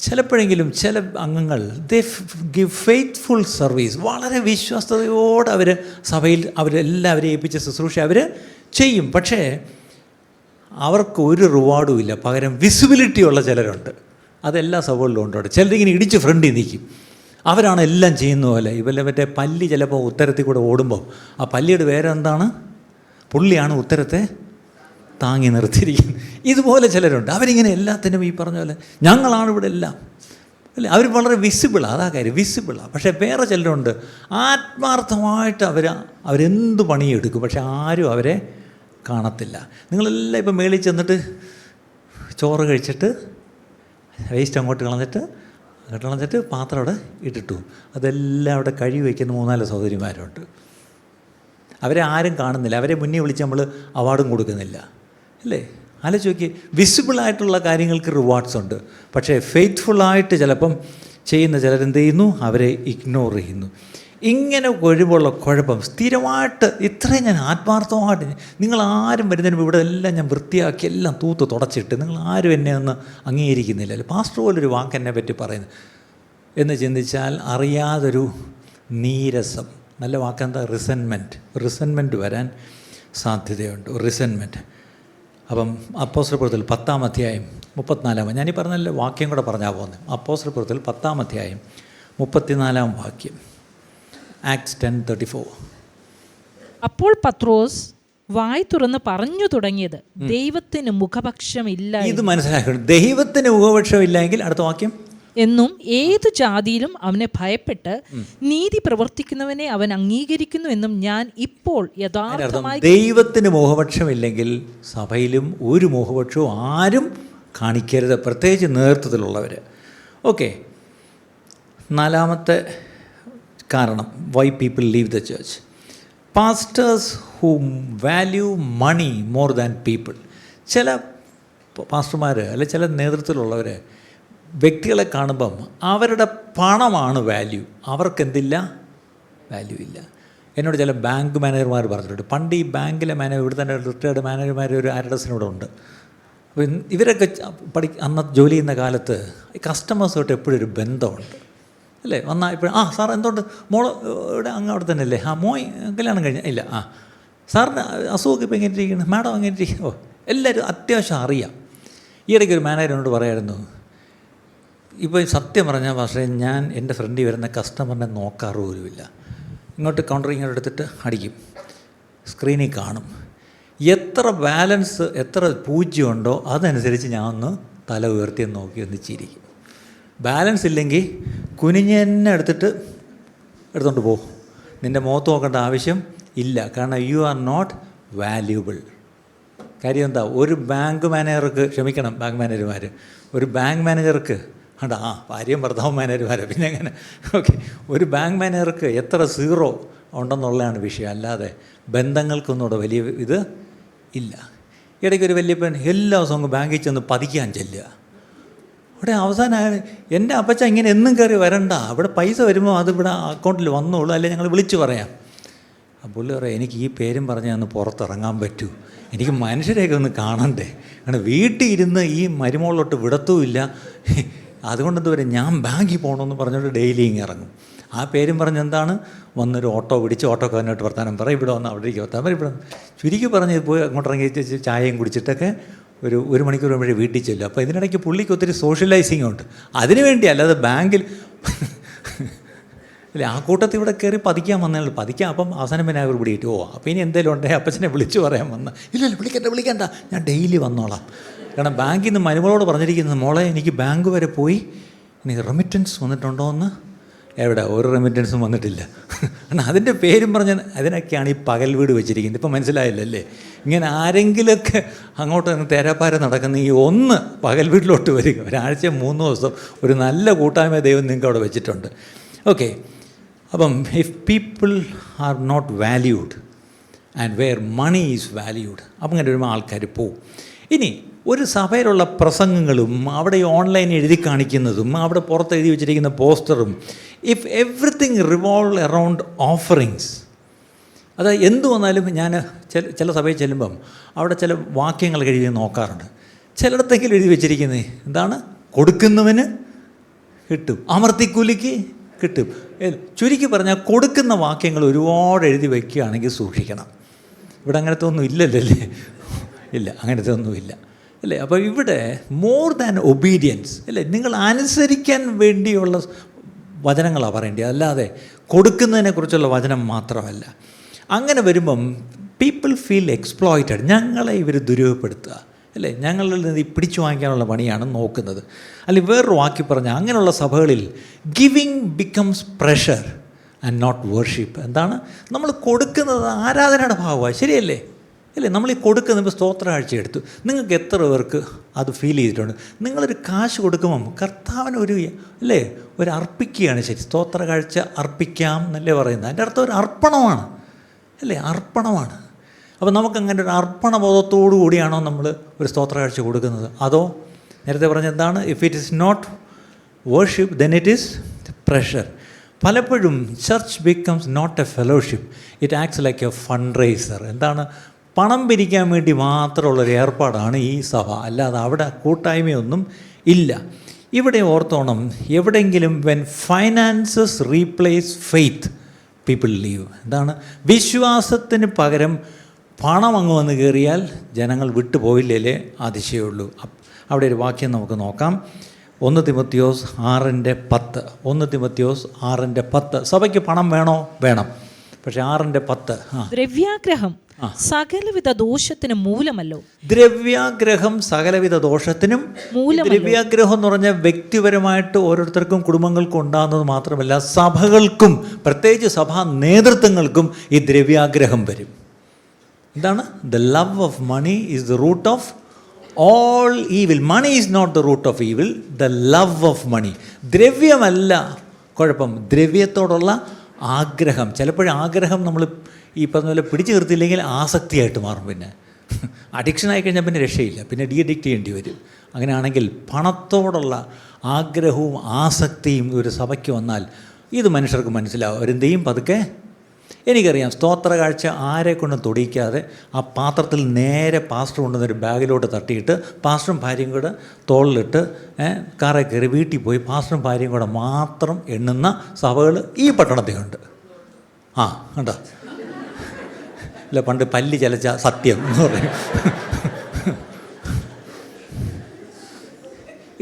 ചിലപ്പോഴെങ്കിലും ചില അംഗങ്ങൾ ദേ ഗിവ് ഫെയ്ത്ത്ഫുൾ സർവീസ്. വളരെ വിശ്വസ്തയോടെ അവർ സഭയിൽ അവരെല്ലാവരെയും ഏൽപ്പിച്ച ശുശ്രൂഷ അവർ ചെയ്യും. പക്ഷേ അവർക്ക് ഒരു റിവാർഡും ഇല്ല. പകരം വിസിബിലിറ്റി ഉള്ള ചിലരുണ്ട്. അതെല്ലാ സഭകളിലും ഉണ്ട്. ചിലരിങ്ങനെ ഇടിച്ച് ഫ്രണ്ടിൽ നിൽക്കും. അവരാണ് എല്ലാം ചെയ്യുന്ന പോലെ. ഇവരുടെ മറ്റേ പല്ലി ചിലപ്പോൾ ഉത്തരത്തിൽ കൂടെ ഓടുമ്പോൾ ആ പല്ലിയുടെ വേറെ എന്താണ്? പുള്ളിയാണ് ഉത്തരത്തെ താങ്ങി നിർത്തിയിരിക്കുന്നത്. ഇതുപോലെ ചിലരുണ്ട്. അവരിങ്ങനെ എല്ലാത്തിനും ഈ പറഞ്ഞ പോലെ ഞങ്ങളാണ് ഇവിടെ എല്ലാം, അല്ലേ? അവർ വളരെ വിസിബിളാണ്, അതാ കാര്യം, വിസിബിളാണ്. പക്ഷേ വേറെ ചിലരുണ്ട് ആത്മാർത്ഥമായിട്ട് അവരെന്ത് പണിയെടുക്കും, പക്ഷെ ആരും അവരെ കാണത്തില്ല. നിങ്ങളെല്ലാം ഇപ്പം മേളിൽ ചെന്നിട്ട് ചോറ് കഴിച്ചിട്ട് വേസ്റ്റ് അങ്ങോട്ട് കളഞ്ഞിട്ട് പാത്രം അവിടെ ഇട്ടിട്ടു. അതെല്ലാം അവിടെ കഴുകി വയ്ക്കുന്ന 3-4 സഹോദരിമാരുണ്ട്. അവരെ ആരും കാണുന്നില്ല. അവരെ മുന്നേ വിളിച്ച് നമ്മൾ അവാർഡും കൊടുക്കുന്നില്ല, അല്ലേ? ആലോചിച്ച് നോക്കി. വിസിബിളായിട്ടുള്ള കാര്യങ്ങൾക്ക് റിവാർഡ്സ് ഉണ്ട്. പക്ഷേ ഫെയ്ത്ത്ഫുള്ളായിട്ട് ചിലപ്പം ചെയ്യുന്ന ചിലരെന്ത് ചെയ്യുന്നു? അവരെ ഇഗ്നോർ ചെയ്യുന്നു. ഇങ്ങനെ കഴിവുള്ള കുഴപ്പം സ്ഥിരമായിട്ട് ഇത്രയും ഞാൻ ആത്മാർത്ഥമായിട്ട്, നിങ്ങളാരും വരുന്നതിന് ഇവിടെ എല്ലാം ഞാൻ വൃത്തിയാക്കി എല്ലാം തൂത്ത് തുടച്ചിട്ട് നിങ്ങളാരും എന്നെ ഒന്ന് അംഗീകരിക്കുന്നില്ല, അല്ലേ? പാസ്റ്റർ പോലൊരു വാക്ക് എന്നെ പറ്റി പറയുന്നത് എന്ന് ചിന്തിച്ചാൽ അറിയാതൊരു നീരസം, നല്ല വാക്കെന്താ? റിസൻമെൻറ്റ് വരാൻ സാധ്യതയുണ്ട്. റിസൻമെൻറ്റ്. അപ്പം അപ്പോസ്തലപ്രവൃത്തിയിൽ 10-ാം അധ്യായം 34-ാം, ഞാനീ പറഞ്ഞല്ലേ വാക്യം കൂടെ പറഞ്ഞാൽ പോകുന്നത്. അപ്പോസ്തലപ്രവൃത്തിയിൽ 10-ാം അധ്യായം 34-ാം വാക്യം, ആക്ട്സ് 10:34. അപ്പോൾ പത്രോസ് വായ് തുറന്ന് പറഞ്ഞു തുടങ്ങിയത്, ദൈവത്തിന് മുഖപക്ഷമില്ല. ഇത് മനസ്സിലാക്കണം. ദൈവത്തിന് മുഖപക്ഷമില്ലെങ്കിൽ അടുത്ത വാക്യം എന്നും ഏതു ജാതിയിലും അവനെ ഭയപ്പെട്ട് നീതി പ്രവർത്തിക്കുന്നവനെ അവൻ അംഗീകരിക്കുന്നു എന്നും ഞാൻ ഇപ്പോൾ യഥാർത്ഥമായി. ദൈവത്തിന് മോഹപക്ഷമില്ലെങ്കിൽ സഭയിലും ഒരു മോഹപക്ഷവും ആരും കാണിക്കരുത്, പ്രത്യേകിച്ച് നേതൃത്വത്തിലുള്ളവർ. ഓക്കെ, 4-ാമത്തെ കാരണം why people leave the church. Pastors who value money more than people. ചില പാസ്റ്റർമാർ അല്ലെ ചില നേതൃത്വത്തിലുള്ളവർ വ്യക്തികളെ കാണുമ്പം അവരുടെ പണമാണ് വാല്യൂ, അവർക്കെന്തില്ല? വാല്യൂ ഇല്ല. എന്നോട് ചില ബാങ്ക് മാനേജർമാർ പറഞ്ഞിട്ടുണ്ട്. പണ്ട് ഈ ബാങ്കിലെ ഇവിടെ തന്നെ റിട്ടയർഡ് മാനേജർമാർ ഒരു 6 ഇവിടെ ഉണ്ട്. അപ്പോൾ ഇവരൊക്കെ അന്നത്തെ ജോലി ചെയ്യുന്ന കാലത്ത് ഈ കസ്റ്റമേഴ്സുമായിട്ട് എപ്പോഴും ഒരു ബന്ധമുണ്ട്, അല്ലേ? വന്നാൽ ഇപ്പോഴും സാർ എന്തുകൊണ്ട് മോള് ഇവിടെ അവിടെ തന്നെ അല്ലേ? മോയ് കല്യാണം കഴിഞ്ഞാൽ ഇല്ല. സാറിന് അസുഖമൊക്കെ ഇപ്പോൾ എങ്ങനെ ഇരിക്കണം, മാഡം എങ്ങനെ ഇരിക്കും? എല്ലാവരും അത്യാവശ്യം അറിയാം. ഈയിടയ്ക്ക് ഒരു മാനേജറിനോട് പറയായിരുന്നു, ഇപ്പോൾ സത്യം പറഞ്ഞാൽ പക്ഷേ ഞാൻ എൻ്റെ ഫ്രണ്ടിൽ വരുന്ന കസ്റ്റമറിനെ നോക്കാറ് പോലുമില്ല. ഇങ്ങോട്ട് കൗണ്ടർ ഇങ്ങോട്ട് എടുത്തിട്ട് അടിക്കും, സ്ക്രീനിൽ കാണും. എത്ര ബാലൻസ്, എത്ര പൂജ്യമുണ്ടോ അതനുസരിച്ച് ഞാൻ ഒന്ന് തല ഉയർത്തി നോക്കി ഒന്ന് ചിരിക്കും. ബാലൻസ് ഇല്ലെങ്കിൽ കുനിഞ്ഞ് തന്നെ എടുത്തോണ്ട് പോകും. നിൻ്റെ മുഖത്ത് നോക്കേണ്ട ആവശ്യം ഇല്ല. കാരണം യു ആർ നോട്ട് വാല്യൂബിൾ. കാര്യം എന്താ, ഒരു ബാങ്ക് മാനേജർക്ക്, ക്ഷമിക്കണം ബാങ്ക് മാനേജർമാർ, ഒരു ബാങ്ക് മാനേജർക്ക് കണ്ട ഭാര്യയും ഭർത്താവും മാനേജർമാരെ പിന്നെ എങ്ങനെ, ഓക്കെ, ഒരു ബാങ്ക് മാനേജർക്ക് എത്ര സീറോ ഉണ്ടെന്നുള്ളതാണ് വിഷയം. അല്ലാതെ ബന്ധങ്ങൾക്കൊന്നും ഇവിടെ വലിയ ഇത് ഇല്ല. ഇടയ്ക്ക് ഒരു വല്യപ്പൻ എല്ലാ ദിവസവും ബാങ്കിൽ ചെന്ന് പതിക്കാൻ ചെല്ലുക. അവിടെ അവസാനം എൻ്റെ അപ്പച്ച ഇങ്ങനെ എന്നും കയറി വരണ്ട, അവിടെ പൈസ വരുമ്പോൾ അത് ഇവിടെ അക്കൗണ്ടിൽ വന്നോളൂ, അല്ലെങ്കിൽ ഞങ്ങൾ വിളിച്ചു പറയാം. ആ പുള്ളി പറയാം, എനിക്ക് ഈ പേരും പറഞ്ഞാൽ ഒന്ന് പുറത്തിറങ്ങാൻ പറ്റൂ, എനിക്ക് മനുഷ്യരെയൊക്കെ ഒന്ന് കാണണ്ടേ. കാരണം വീട്ടിൽ ഇരുന്ന് ഈ മരുമോളോട്ട് വിടത്തുമില്ല. അതുകൊണ്ട് എന്താ പറയുക, ഞാൻ ബാങ്കിൽ പോകണമെന്ന് പറഞ്ഞുകൊണ്ട് ഡെയിലി ഇങ്ങനെ ഇറങ്ങും. ആ പേരും പറഞ്ഞ് എന്താണ്, വന്നൊരു ഓട്ടോ പിടിച്ച് ഓട്ടോക്കാരനായിട്ട് വർത്താനം പറയും, ഇവിടെ വന്ന് അവിടേക്ക് വർത്താനം പറയും, ഇവിടെ ചുരുക്കി പറഞ്ഞ് പോയി അങ്ങോട്ട് ഇറങ്ങി ചായയും കുടിച്ചിട്ടൊക്കെ ഒരു മണിക്കൂർ കഴിയുമ്പോഴേ വീട്ടിൽ ചെല്ലും. അപ്പോൾ ഇതിനിടയ്ക്ക് പുള്ളിക്ക് ഒത്തിരി സോഷ്യലൈസിങ് ഉണ്ട്. അതിന് വേണ്ടി അല്ലാതെ ബാങ്കിൽ അല്ലേ ആ കൂട്ടത്തിൽ ഇവിടെ കയറി പതിക്കാൻ വന്നേ പതിക്കാം. അപ്പം അവസാനം പിന്നെ അവർ പിടിയിട്ട് അപ്പോൾ ഇനി എന്തെങ്കിലും ഉണ്ടെങ്കിൽ അപ്പച്ചനെ വിളിച്ചു പറയാൻ വന്ന, ഇല്ലല്ലോ വിളിക്കണ്ട, ഞാൻ ഡെയിലി വന്നോളാം. കാരണം ബാങ്കിൽ നിന്ന് മരുമകളോട് പറഞ്ഞിരിക്കുന്നത്, മോളെ എനിക്ക് ബാങ്ക് വരെ പോയി എനിക്ക് റെമിറ്റൻസ് വന്നിട്ടുണ്ടോ എന്ന്. എവിടെ, ഒരു റെമിറ്റൻസും വന്നിട്ടില്ല. കാരണം അതിൻ്റെ പേരും പറഞ്ഞ് അതിനൊക്കെയാണ് ഈ പകൽ വീട് വെച്ചിരിക്കുന്നത്. ഇപ്പം മനസ്സിലായില്ലല്ലേ? ഇങ്ങനെ ആരെങ്കിലുമൊക്കെ അങ്ങോട്ട് തേരാപ്പാര നടക്കുന്ന ഈ ഒന്ന് പകൽ വീട്ടിലോട്ട് വരിക. ഒരാഴ്ച 3 ദിവസം ഒരു നല്ല കൂട്ടായ്മ ദൈവം നിങ്ങൾക്ക് അവിടെ വെച്ചിട്ടുണ്ട്. ഓക്കെ, അപ്പം if people are not valued and where money is valued, അപ്പം ഇങ്ങനെ വരുമ്പോൾ ആൾക്കാർ പോവും. ഇനി ഒരു സഭയിലുള്ള പ്രസംഗങ്ങളും അവിടെ ഓൺലൈൻ എഴുതി കാണിക്കുന്നതും അവിടെ പുറത്ത് എഴുതി വെച്ചിരിക്കുന്ന പോസ്റ്ററും, if everything revolve around offerings, അത് എന്തു വന്നാലും ഞാൻ ചില സഭയിൽ ചെല്ലുമ്പം അവിടെ ചില വാക്യങ്ങൾ എഴുതി നോക്കാറുണ്ട്. ചിലയിടത്തെങ്കിലും എഴുതി വെച്ചിരിക്കുന്നത് എന്താണ്, കൊടുക്കുന്നവന് കിട്ടും, അമർത്തിക്കൂലിക്ക് കിട്ടും. ചുരുക്കി പറഞ്ഞാൽ കൊടുക്കുന്ന വാക്യങ്ങൾ ഒരുപാട് എഴുതി വയ്ക്കുകയാണെങ്കിൽ സൂക്ഷിക്കണം. ഇവിടെ അങ്ങനത്തെ ഒന്നും ഇല്ലല്ലേ? ഇല്ല, അങ്ങനത്തെ ഒന്നുമില്ല അല്ലേ? അപ്പോൾ ഇവിടെ മോർ ദാൻ ഒബീഡിയൻസ് അല്ലേ, നിങ്ങൾ അനുസരിക്കാൻ വേണ്ടിയുള്ള വചനങ്ങളാണ് പറയേണ്ടത്, അല്ലാതെ കൊടുക്കുന്നതിനെക്കുറിച്ചുള്ള വചനം മാത്രമല്ല. അങ്ങനെ വരുമ്പം പീപ്പിൾ ഫീൽ എക്സ്പ്ലോയിറ്റഡ്, ഞങ്ങളെ ഇവർ ദുരുപയോഗപ്പെടുത്തുക അല്ലേ, ഞങ്ങളിൽ നിന്ന് ഈ പിടിച്ചു വാങ്ങിക്കാനുള്ള പണിയാണ് നോക്കുന്നത്. അല്ലെങ്കിൽ വേറൊരു വാക്കി പറഞ്ഞാൽ അങ്ങനെയുള്ള സഭകളിൽ giving becomes pressure and not worship. എന്താണ്, നമ്മൾ കൊടുക്കുന്നത് ആരാധനയുടെ ഭാഗമാണ്, ശരിയല്ലേ അല്ലേ? നമ്മൾ ഈ കൊടുക്കുന്ന ഇപ്പോൾ സ്തോത്ര കാഴ്ച എടുത്തു, നിങ്ങൾക്ക് എത്ര പേർക്ക് അത് ഫീൽ ചെയ്തിട്ടുണ്ട്? നിങ്ങളൊരു കാശ് കൊടുക്കുമ്പം കർത്താവിന് ഒരു അല്ലേ ഒരു അർപ്പിക്കുകയാണ്, ശരി, സ്തോത്ര കാഴ്ച അർപ്പിക്കാം എന്നല്ലേ പറയുന്നത്. അതിൻ്റെ അർത്ഥം ഒരു അർപ്പണമാണ് അല്ലേ, അർപ്പണമാണ്. അപ്പോൾ നമുക്കങ്ങനെ ഒരു അർപ്പണബോധത്തോടു കൂടിയാണോ നമ്മൾ ഒരു സ്തോത്ര കാഴ്ച കൊടുക്കുന്നത്? അതോ നേരത്തെ പറഞ്ഞ എന്താണ്, if it is not worship then it is pressure. പലപ്പോഴും church becomes not a fellowship, it acts like a fund raiser. എന്താണ്, പണം പിരിക്കാൻ വേണ്ടി മാത്രമുള്ളൊരു ഏർപ്പാടാണ് ഈ സഭ, അല്ലാതെ അവിടെ കൂട്ടായ്മയൊന്നും ഇല്ല. ഇവിടെ ഓർത്തോണം, എവിടെയെങ്കിലും when finances replace faith people leave. എന്താണ്, വിശ്വാസത്തിന് പകരം പണം അങ്ങ് വന്ന് കയറിയാൽ ജനങ്ങൾ വിട്ടുപോയില്ലേ അതിശയമുള്ളൂ. അവിടെ ഒരു വാക്യം നമുക്ക് നോക്കാം, 1 തിമോത്തിയോസ് 6:10. 1 തിമോത്തിയോസ് 6:10. സഭയ്ക്ക് പണം വേണോ? വേണം. പക്ഷേ 6:10, ദ്രവ്യാഗ്രഹം സകലവിധ ദോഷത്തിനും മൂലമല്ലോ. ദ്രവ്യാഗ്രഹം സകലവിധ ദോഷത്തിനും മൂലം. ദ്രവ്യാഗ്രഹം എന്ന് പറഞ്ഞാൽ വ്യക്തിപരമായിട്ട് ഓരോരുത്തർക്കും കുടുംബങ്ങൾക്കും ഉണ്ടാകുന്നത് മാത്രമല്ല, സഭകൾക്കും പ്രത്യേകിച്ച് സഭാ നേതൃത്വങ്ങൾക്കും ഈ ദ്രവ്യാഗ്രഹം വരും. എന്താണ്, the love of money is the root of all evil. Money is not the root of evil, the love of money. ദ്രവ്യമല്ല കുഴപ്പം, ദ്രവ്യത്തോടുള്ള ആഗ്രഹം. ചിലപ്പോഴും ആഗ്രഹം നമ്മൾ ഈ പറഞ്ഞ പോലെ പിടിച്ചു നിർത്തിയില്ലെങ്കിൽ ആസക്തിയായിട്ട് മാറും. പിന്നെ അഡിക്ഷനായി കഴിഞ്ഞാൽ പിന്നെ രക്ഷയില്ല, പിന്നെ അഡിക്റ്റ് ചെയ്യേണ്ടി വരും. അങ്ങനെയാണെങ്കിൽ പണത്തോടുള്ള ആഗ്രഹവും ആസക്തിയും ഒരു സഭയ്ക്ക് വന്നാൽ ഇത് മനുഷ്യർക്ക് മനസ്സിലാവും. അവരെന്ത് ചെയ്യും? പതുക്കെ, എനിക്കറിയാം, സ്തോത്ര കാഴ്ച ആരെ കൊണ്ടും തൊടിയിക്കാതെ ആ പാത്രത്തിൽ നേരെ പാസ്റ്റർ കൊണ്ടുവന്നൊരു ബാഗിലോട്ട് തട്ടിയിട്ട് പാസ്റ്ററും ഭാര്യയും കൂടെ തോളിലിട്ട് കാറെ കയറി വീട്ടിൽ പോയി പാസ്റ്ററും ഭാര്യയും കൂടെ മാത്രം എണ്ണുന്ന സഭകൾ ഈ പട്ടണത്തിലുണ്ട്. കണ്ടോ? ഇല്ല, പണ്ട് പല്ലി ചലച്ച സത്യം എന്ന് പറയും.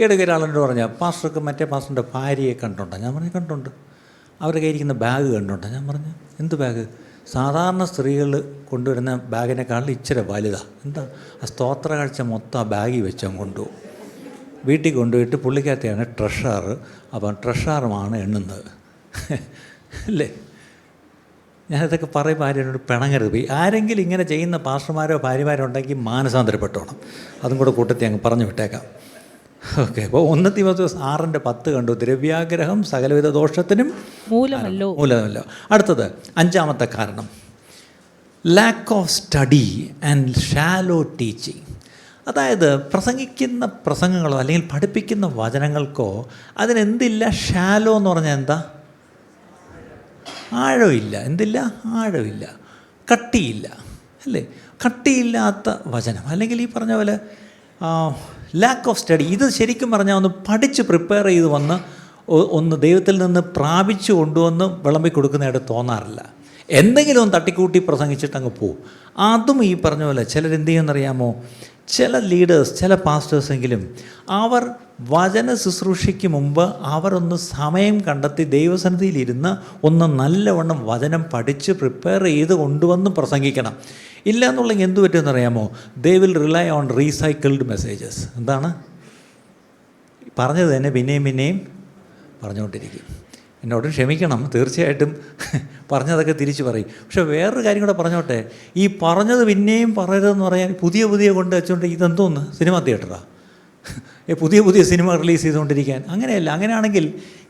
ഇടയ്ക്ക് ഒരാളെന്നോട് പറഞ്ഞാൽ, പാസ്റ്റർക്ക് മറ്റേ പാസ്റ്ററിൻ്റെ ഭാര്യയെ കണ്ടുണ്ടോ? ഞാൻ പറഞ്ഞു, കണ്ടുണ്ട്. അവരുടെ കയ്യിരിക്കുന്ന ബാഗ് കണ്ടുണ്ടോ? ഞാൻ പറഞ്ഞു, എന്ത് ബാഗ്? സാധാരണ സ്ത്രീകൾ കൊണ്ടുവരുന്ന ബാഗിനേക്കാളും ഇച്ചിരി വലുതാണ്. എന്താ, ആ സ്തോത്ര കാഴ്ച മൊത്തം ആ ബാഗിൽ വെച്ചാൽ കൊണ്ടുപോകും. വീട്ടിൽ കൊണ്ടുപോയിട്ട് പുള്ളിക്കകത്തെയാണ് ട്രഷർ. അപ്പം ട്രഷറുമാണ് എണ്ണുന്നത് അല്ലേ? ഞാനിതൊക്കെ പറയുമ്പോൾ ആരോട് പിണങ്ങരുത്. ആരെങ്കിലും ഇങ്ങനെ ചെയ്യുന്ന പാസ്റ്റർമാരോ ഭാര്യമാരോ ഉണ്ടെങ്കിൽ മാനസാന്തരപ്പെട്ടോണം. അതും കൂടെ കൂട്ടത്തിൽ അങ്ങ് പറഞ്ഞു വിട്ടേക്കാം. ഓക്കെ. അപ്പോൾ 1 തീമോഥെയോസ് 6:10 കണ്ടു. ദ്രവ്യാഗ്രഹം സകലവിധ ദോഷത്തിനും മൂലമല്ലോ. അടുത്തത് 5ാമത്തെ കാരണം, lack of study and shallow teaching. അതായത് പ്രസംഗിക്കുന്ന പ്രസംഗങ്ങളോ അല്ലെങ്കിൽ പഠിപ്പിക്കുന്ന വചനങ്ങൾക്കോ അതിനെന്തില്ല? ഷാലോ എന്ന് പറഞ്ഞാൽ എന്താ? ആഴമില്ല. എന്തില്ല? ആഴമില്ല, കട്ടിയില്ല, അല്ലേ? കട്ടിയില്ലാത്ത വചനം, അല്ലെങ്കിൽ ഈ പറഞ്ഞ പോലെ ലാക്ക് ഓഫ് സ്റ്റഡി. ഇത് ശരിക്കും പറഞ്ഞാൽ ഒന്ന് പഠിച്ച് പ്രിപ്പയർ ചെയ്ത് വന്ന് ഒന്ന് ദൈവത്തിൽ നിന്ന് പ്രാപിച്ചു കൊണ്ടുവന്ന് വിളമ്പി കൊടുക്കുന്നതായിട്ട് തോന്നാറില്ല. എന്തെങ്കിലും ഒന്ന് തട്ടിക്കൂട്ടി പ്രസംഗിച്ചിട്ട് അങ്ങ് പോവും. അതും ഈ പറഞ്ഞ പോലെ ചിലരെന്ത് ചെയ്യുമെന്നറിയാമോ? ചില ലീഡേഴ്സ്, ചില പാസ്റ്റേഴ്സെങ്കിലും അവർ വചന ശുശ്രൂഷയ്ക്ക് മുമ്പ് അവരൊന്ന് സമയം കണ്ടെത്തി ദൈവസന്നിധിയിലിരുന്ന് ഒന്ന് നല്ലവണ്ണം വചനം പഠിച്ച് പ്രിപ്പയർ ചെയ്ത് കൊണ്ടുവന്ന് പ്രസംഗിക്കണം. ഇല്ല എന്നുള്ളെങ്കിൽ എന്ത് പറ്റുമെന്നറിയാമോ? They will rely on recycled messages. എന്താണ് പറഞ്ഞത് തന്നെ പിന്നെയും പറഞ്ഞുകൊണ്ടിരിക്കും. എന്നോട് ക്ഷമിക്കണം, തീർച്ചയായിട്ടും പറഞ്ഞതൊക്കെ തിരിച്ച് പറയും. പക്ഷേ വേറൊരു കാര്യം കൂടെ പറഞ്ഞോട്ടെ. ഈ പറഞ്ഞത് പിന്നെയും പറയരുതെന്ന് പറയാൻ പുതിയ കൊണ്ട് വെച്ചുകൊണ്ട് ഇതെന്തോന്ന് സിനിമ തിയേറ്ററാണ്? പുതിയ സിനിമ റിലീസ് ചെയ്തുകൊണ്ടിരിക്കാൻ? അങ്ങനെയല്ല. അങ്ങനെയാണെങ്കിൽ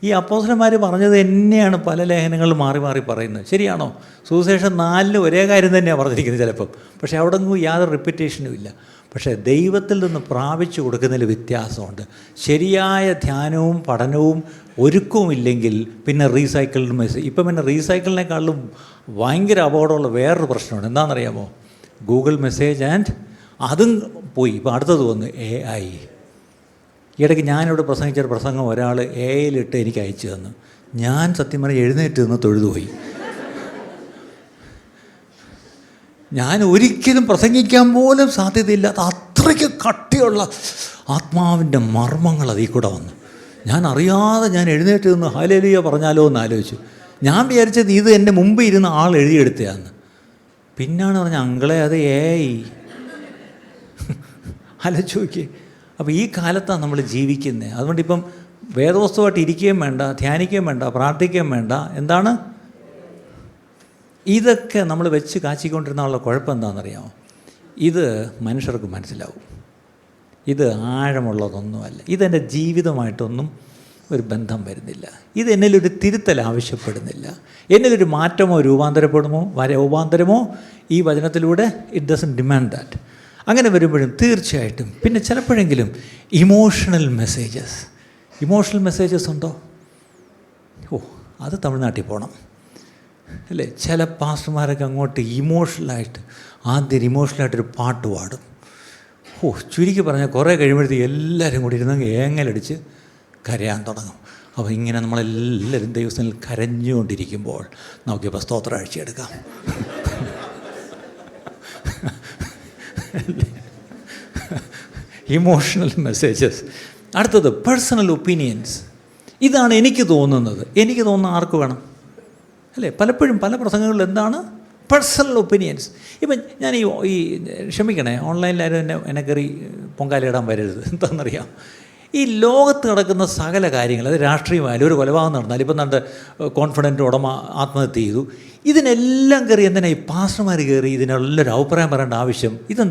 ഈ അപ്പോസ്തലന്മാർ പറഞ്ഞത് തന്നെയാണ് പല ലേഖനങ്ങളിൽ മാറി പറയുന്നത്. ശരിയാണോ? സുവിശേഷം 4 ഒരേ കാര്യം തന്നെയാണ് പറഞ്ഞിരിക്കുന്നത് ചിലപ്പം. പക്ഷേ അവിടെ ഒന്നും യാതൊരു റിപ്പീറ്റേഷനും ഇല്ല. പക്ഷേ ദൈവത്തിൽ നിന്ന് പ്രാപിച്ചു കൊടുക്കുന്നതിൽ വ്യത്യാസമുണ്ട്. ശരിയായ ധ്യാനവും പഠനവും ഒരുക്കവും ഇല്ലെങ്കിൽ പിന്നെ റീസൈക്കിൾഡ് മെസ്സേജ്. ഇപ്പം പിന്നെ റീസൈക്കിളിനേക്കാളും ഭയങ്കര അപകടമുള്ള വേറൊരു പ്രശ്നമാണ്. എന്താണെന്നറിയാമോ? ഗൂഗിൾ മെസ്സേജ് ആൻഡ് അതും പോയി. ഇപ്പോൾ അടുത്തത് വന്നു AI. ഇടയ്ക്ക് ഞാനിവിടെ പ്രസംഗിച്ചൊരു പ്രസംഗം ഒരാൾ AIയിലിട്ട് എനിക്ക് അയച്ചു തന്നു. ഞാൻ സത്യം പറഞ്ഞാൽ എഴുന്നേറ്റ് നിന്ന് തൊഴുതുപോയി. ഞാൻ ഒരിക്കലും പ്രസംഗിക്കാൻ പോലും സാധ്യതയില്ലാത്ത അത്രയ്ക്ക് കട്ടിയുള്ള ആത്മാവിൻ്റെ മർമ്മങ്ങൾ അതിൽ കൂടെ വന്നു. ഞാൻ അറിയാതെ ഞാൻ എഴുന്നേറ്റ് നിന്ന് ഹല്ലേലൂയ പറഞ്ഞാലോ എന്ന് ആലോചിച്ചു. ഞാൻ വിചാരിച്ചത് ഇത് എൻ്റെ മുമ്പ് ഇരുന്ന ആൾ എഴുതിയെടുത്തതാണ്. പിന്നാണ് പറഞ്ഞത്, അങ്കളെ അത് AI. ആലോചിച്ച് നോക്കിയേ. അപ്പോൾ ഈ കാലത്താണ് നമ്മൾ ജീവിക്കുന്നത്. അതുകൊണ്ട് ഇപ്പം വേദവസ്തുവായിട്ട് ഇരിക്കുകയും വേണ്ട, ധ്യാനിക്കുകയും വേണ്ട, പ്രാർത്ഥിക്കുകയും വേണ്ട. എന്താണ് ഇതൊക്കെ നമ്മൾ വെച്ച് കാച്ചിക്കൊണ്ടിരുന്നുള്ള കുഴപ്പം എന്താണെന്നറിയാമോ? ഇത് മനുഷ്യർക്ക് മനസ്സിലാവും. ഇത് ആഴമുള്ളതൊന്നുമല്ല. ഇതെൻ്റെ ജീവിതമായിട്ടൊന്നും ഒരു ബന്ധം വരുന്നില്ല. ഇത് എന്നിലൊരു തിരുത്തൽ ആവശ്യപ്പെടുന്നില്ല. എന്നിലൊരു മാറ്റമോ രൂപാന്തരമോ ഈ വചനത്തിലൂടെ ഇറ്റ് ഡസൻറ്റ് ഡിമാൻഡ് ദാറ്റ്. അങ്ങനെ വരുമ്പോഴും തീർച്ചയായിട്ടും പിന്നെ ചിലപ്പോഴെങ്കിലും ഇമോഷണൽ മെസ്സേജസ് ഉണ്ടോ? അത് തമിഴ്നാട്ടിൽ പോകണം, അല്ലേ? ചില പാസ്റ്റർമാരൊക്കെ അങ്ങോട്ട് ഇമോഷണലായിട്ടൊരു പാട്ട് പാടും. ചുരുക്കി പറഞ്ഞാൽ കുറേ കഴിയുമ്പോഴത്തേക്ക് എല്ലാവരും കൂടി ഇരുന്ന് ഏങ്ങലടിച്ച് കരയാൻ തുടങ്ങും. അപ്പോൾ ഇങ്ങനെ നമ്മളെല്ലാവരും ദൈവത്തിൽ കരഞ്ഞുകൊണ്ടിരിക്കുമ്പോൾ നമുക്കിപ്പോൾ സ്തോത്ര ആഴ്ചയെടുക്കാം. Emotional messages. അടുത്തത് പേഴ്സണൽ ഒപ്പീനിയൻസ്. ഇതാണ് എനിക്ക് തോന്നുന്ന ആർക്ക് വേണം, അല്ലേ? പലപ്പോഴും പല പ്രസംഗങ്ങളിലും എന്താണ് പേഴ്സണൽ ഒപ്പീനിയൻസ്. ഇപ്പം ഞാൻ ഈ ക്ഷമിക്കണേ, ഓൺലൈനിലാരും എന്നെ കയറി പൊങ്കാലയിടാൻ വരരുത്. എന്താണെന്നറിയാം, ഈ ലോകത്ത് നടക്കുന്ന സകല കാര്യങ്ങൾ, അത് രാഷ്ട്രീയമായാലും ഒരു കൊലപാതകം നടന്നാലും, ഇപ്പം നമ്മുടെ കോൺഫിഡൻറ്റ് ഉടമ ആത്മഹത്യ ചെയ്തു, ഇതിനെല്ലാം കയറി എന്തിനാ ഈ പാസ്റ്റർമാർ കയറി ഇതിനെല്ലാവരും അഭിപ്രായം പറയേണ്ട ആവശ്യം? ഇത്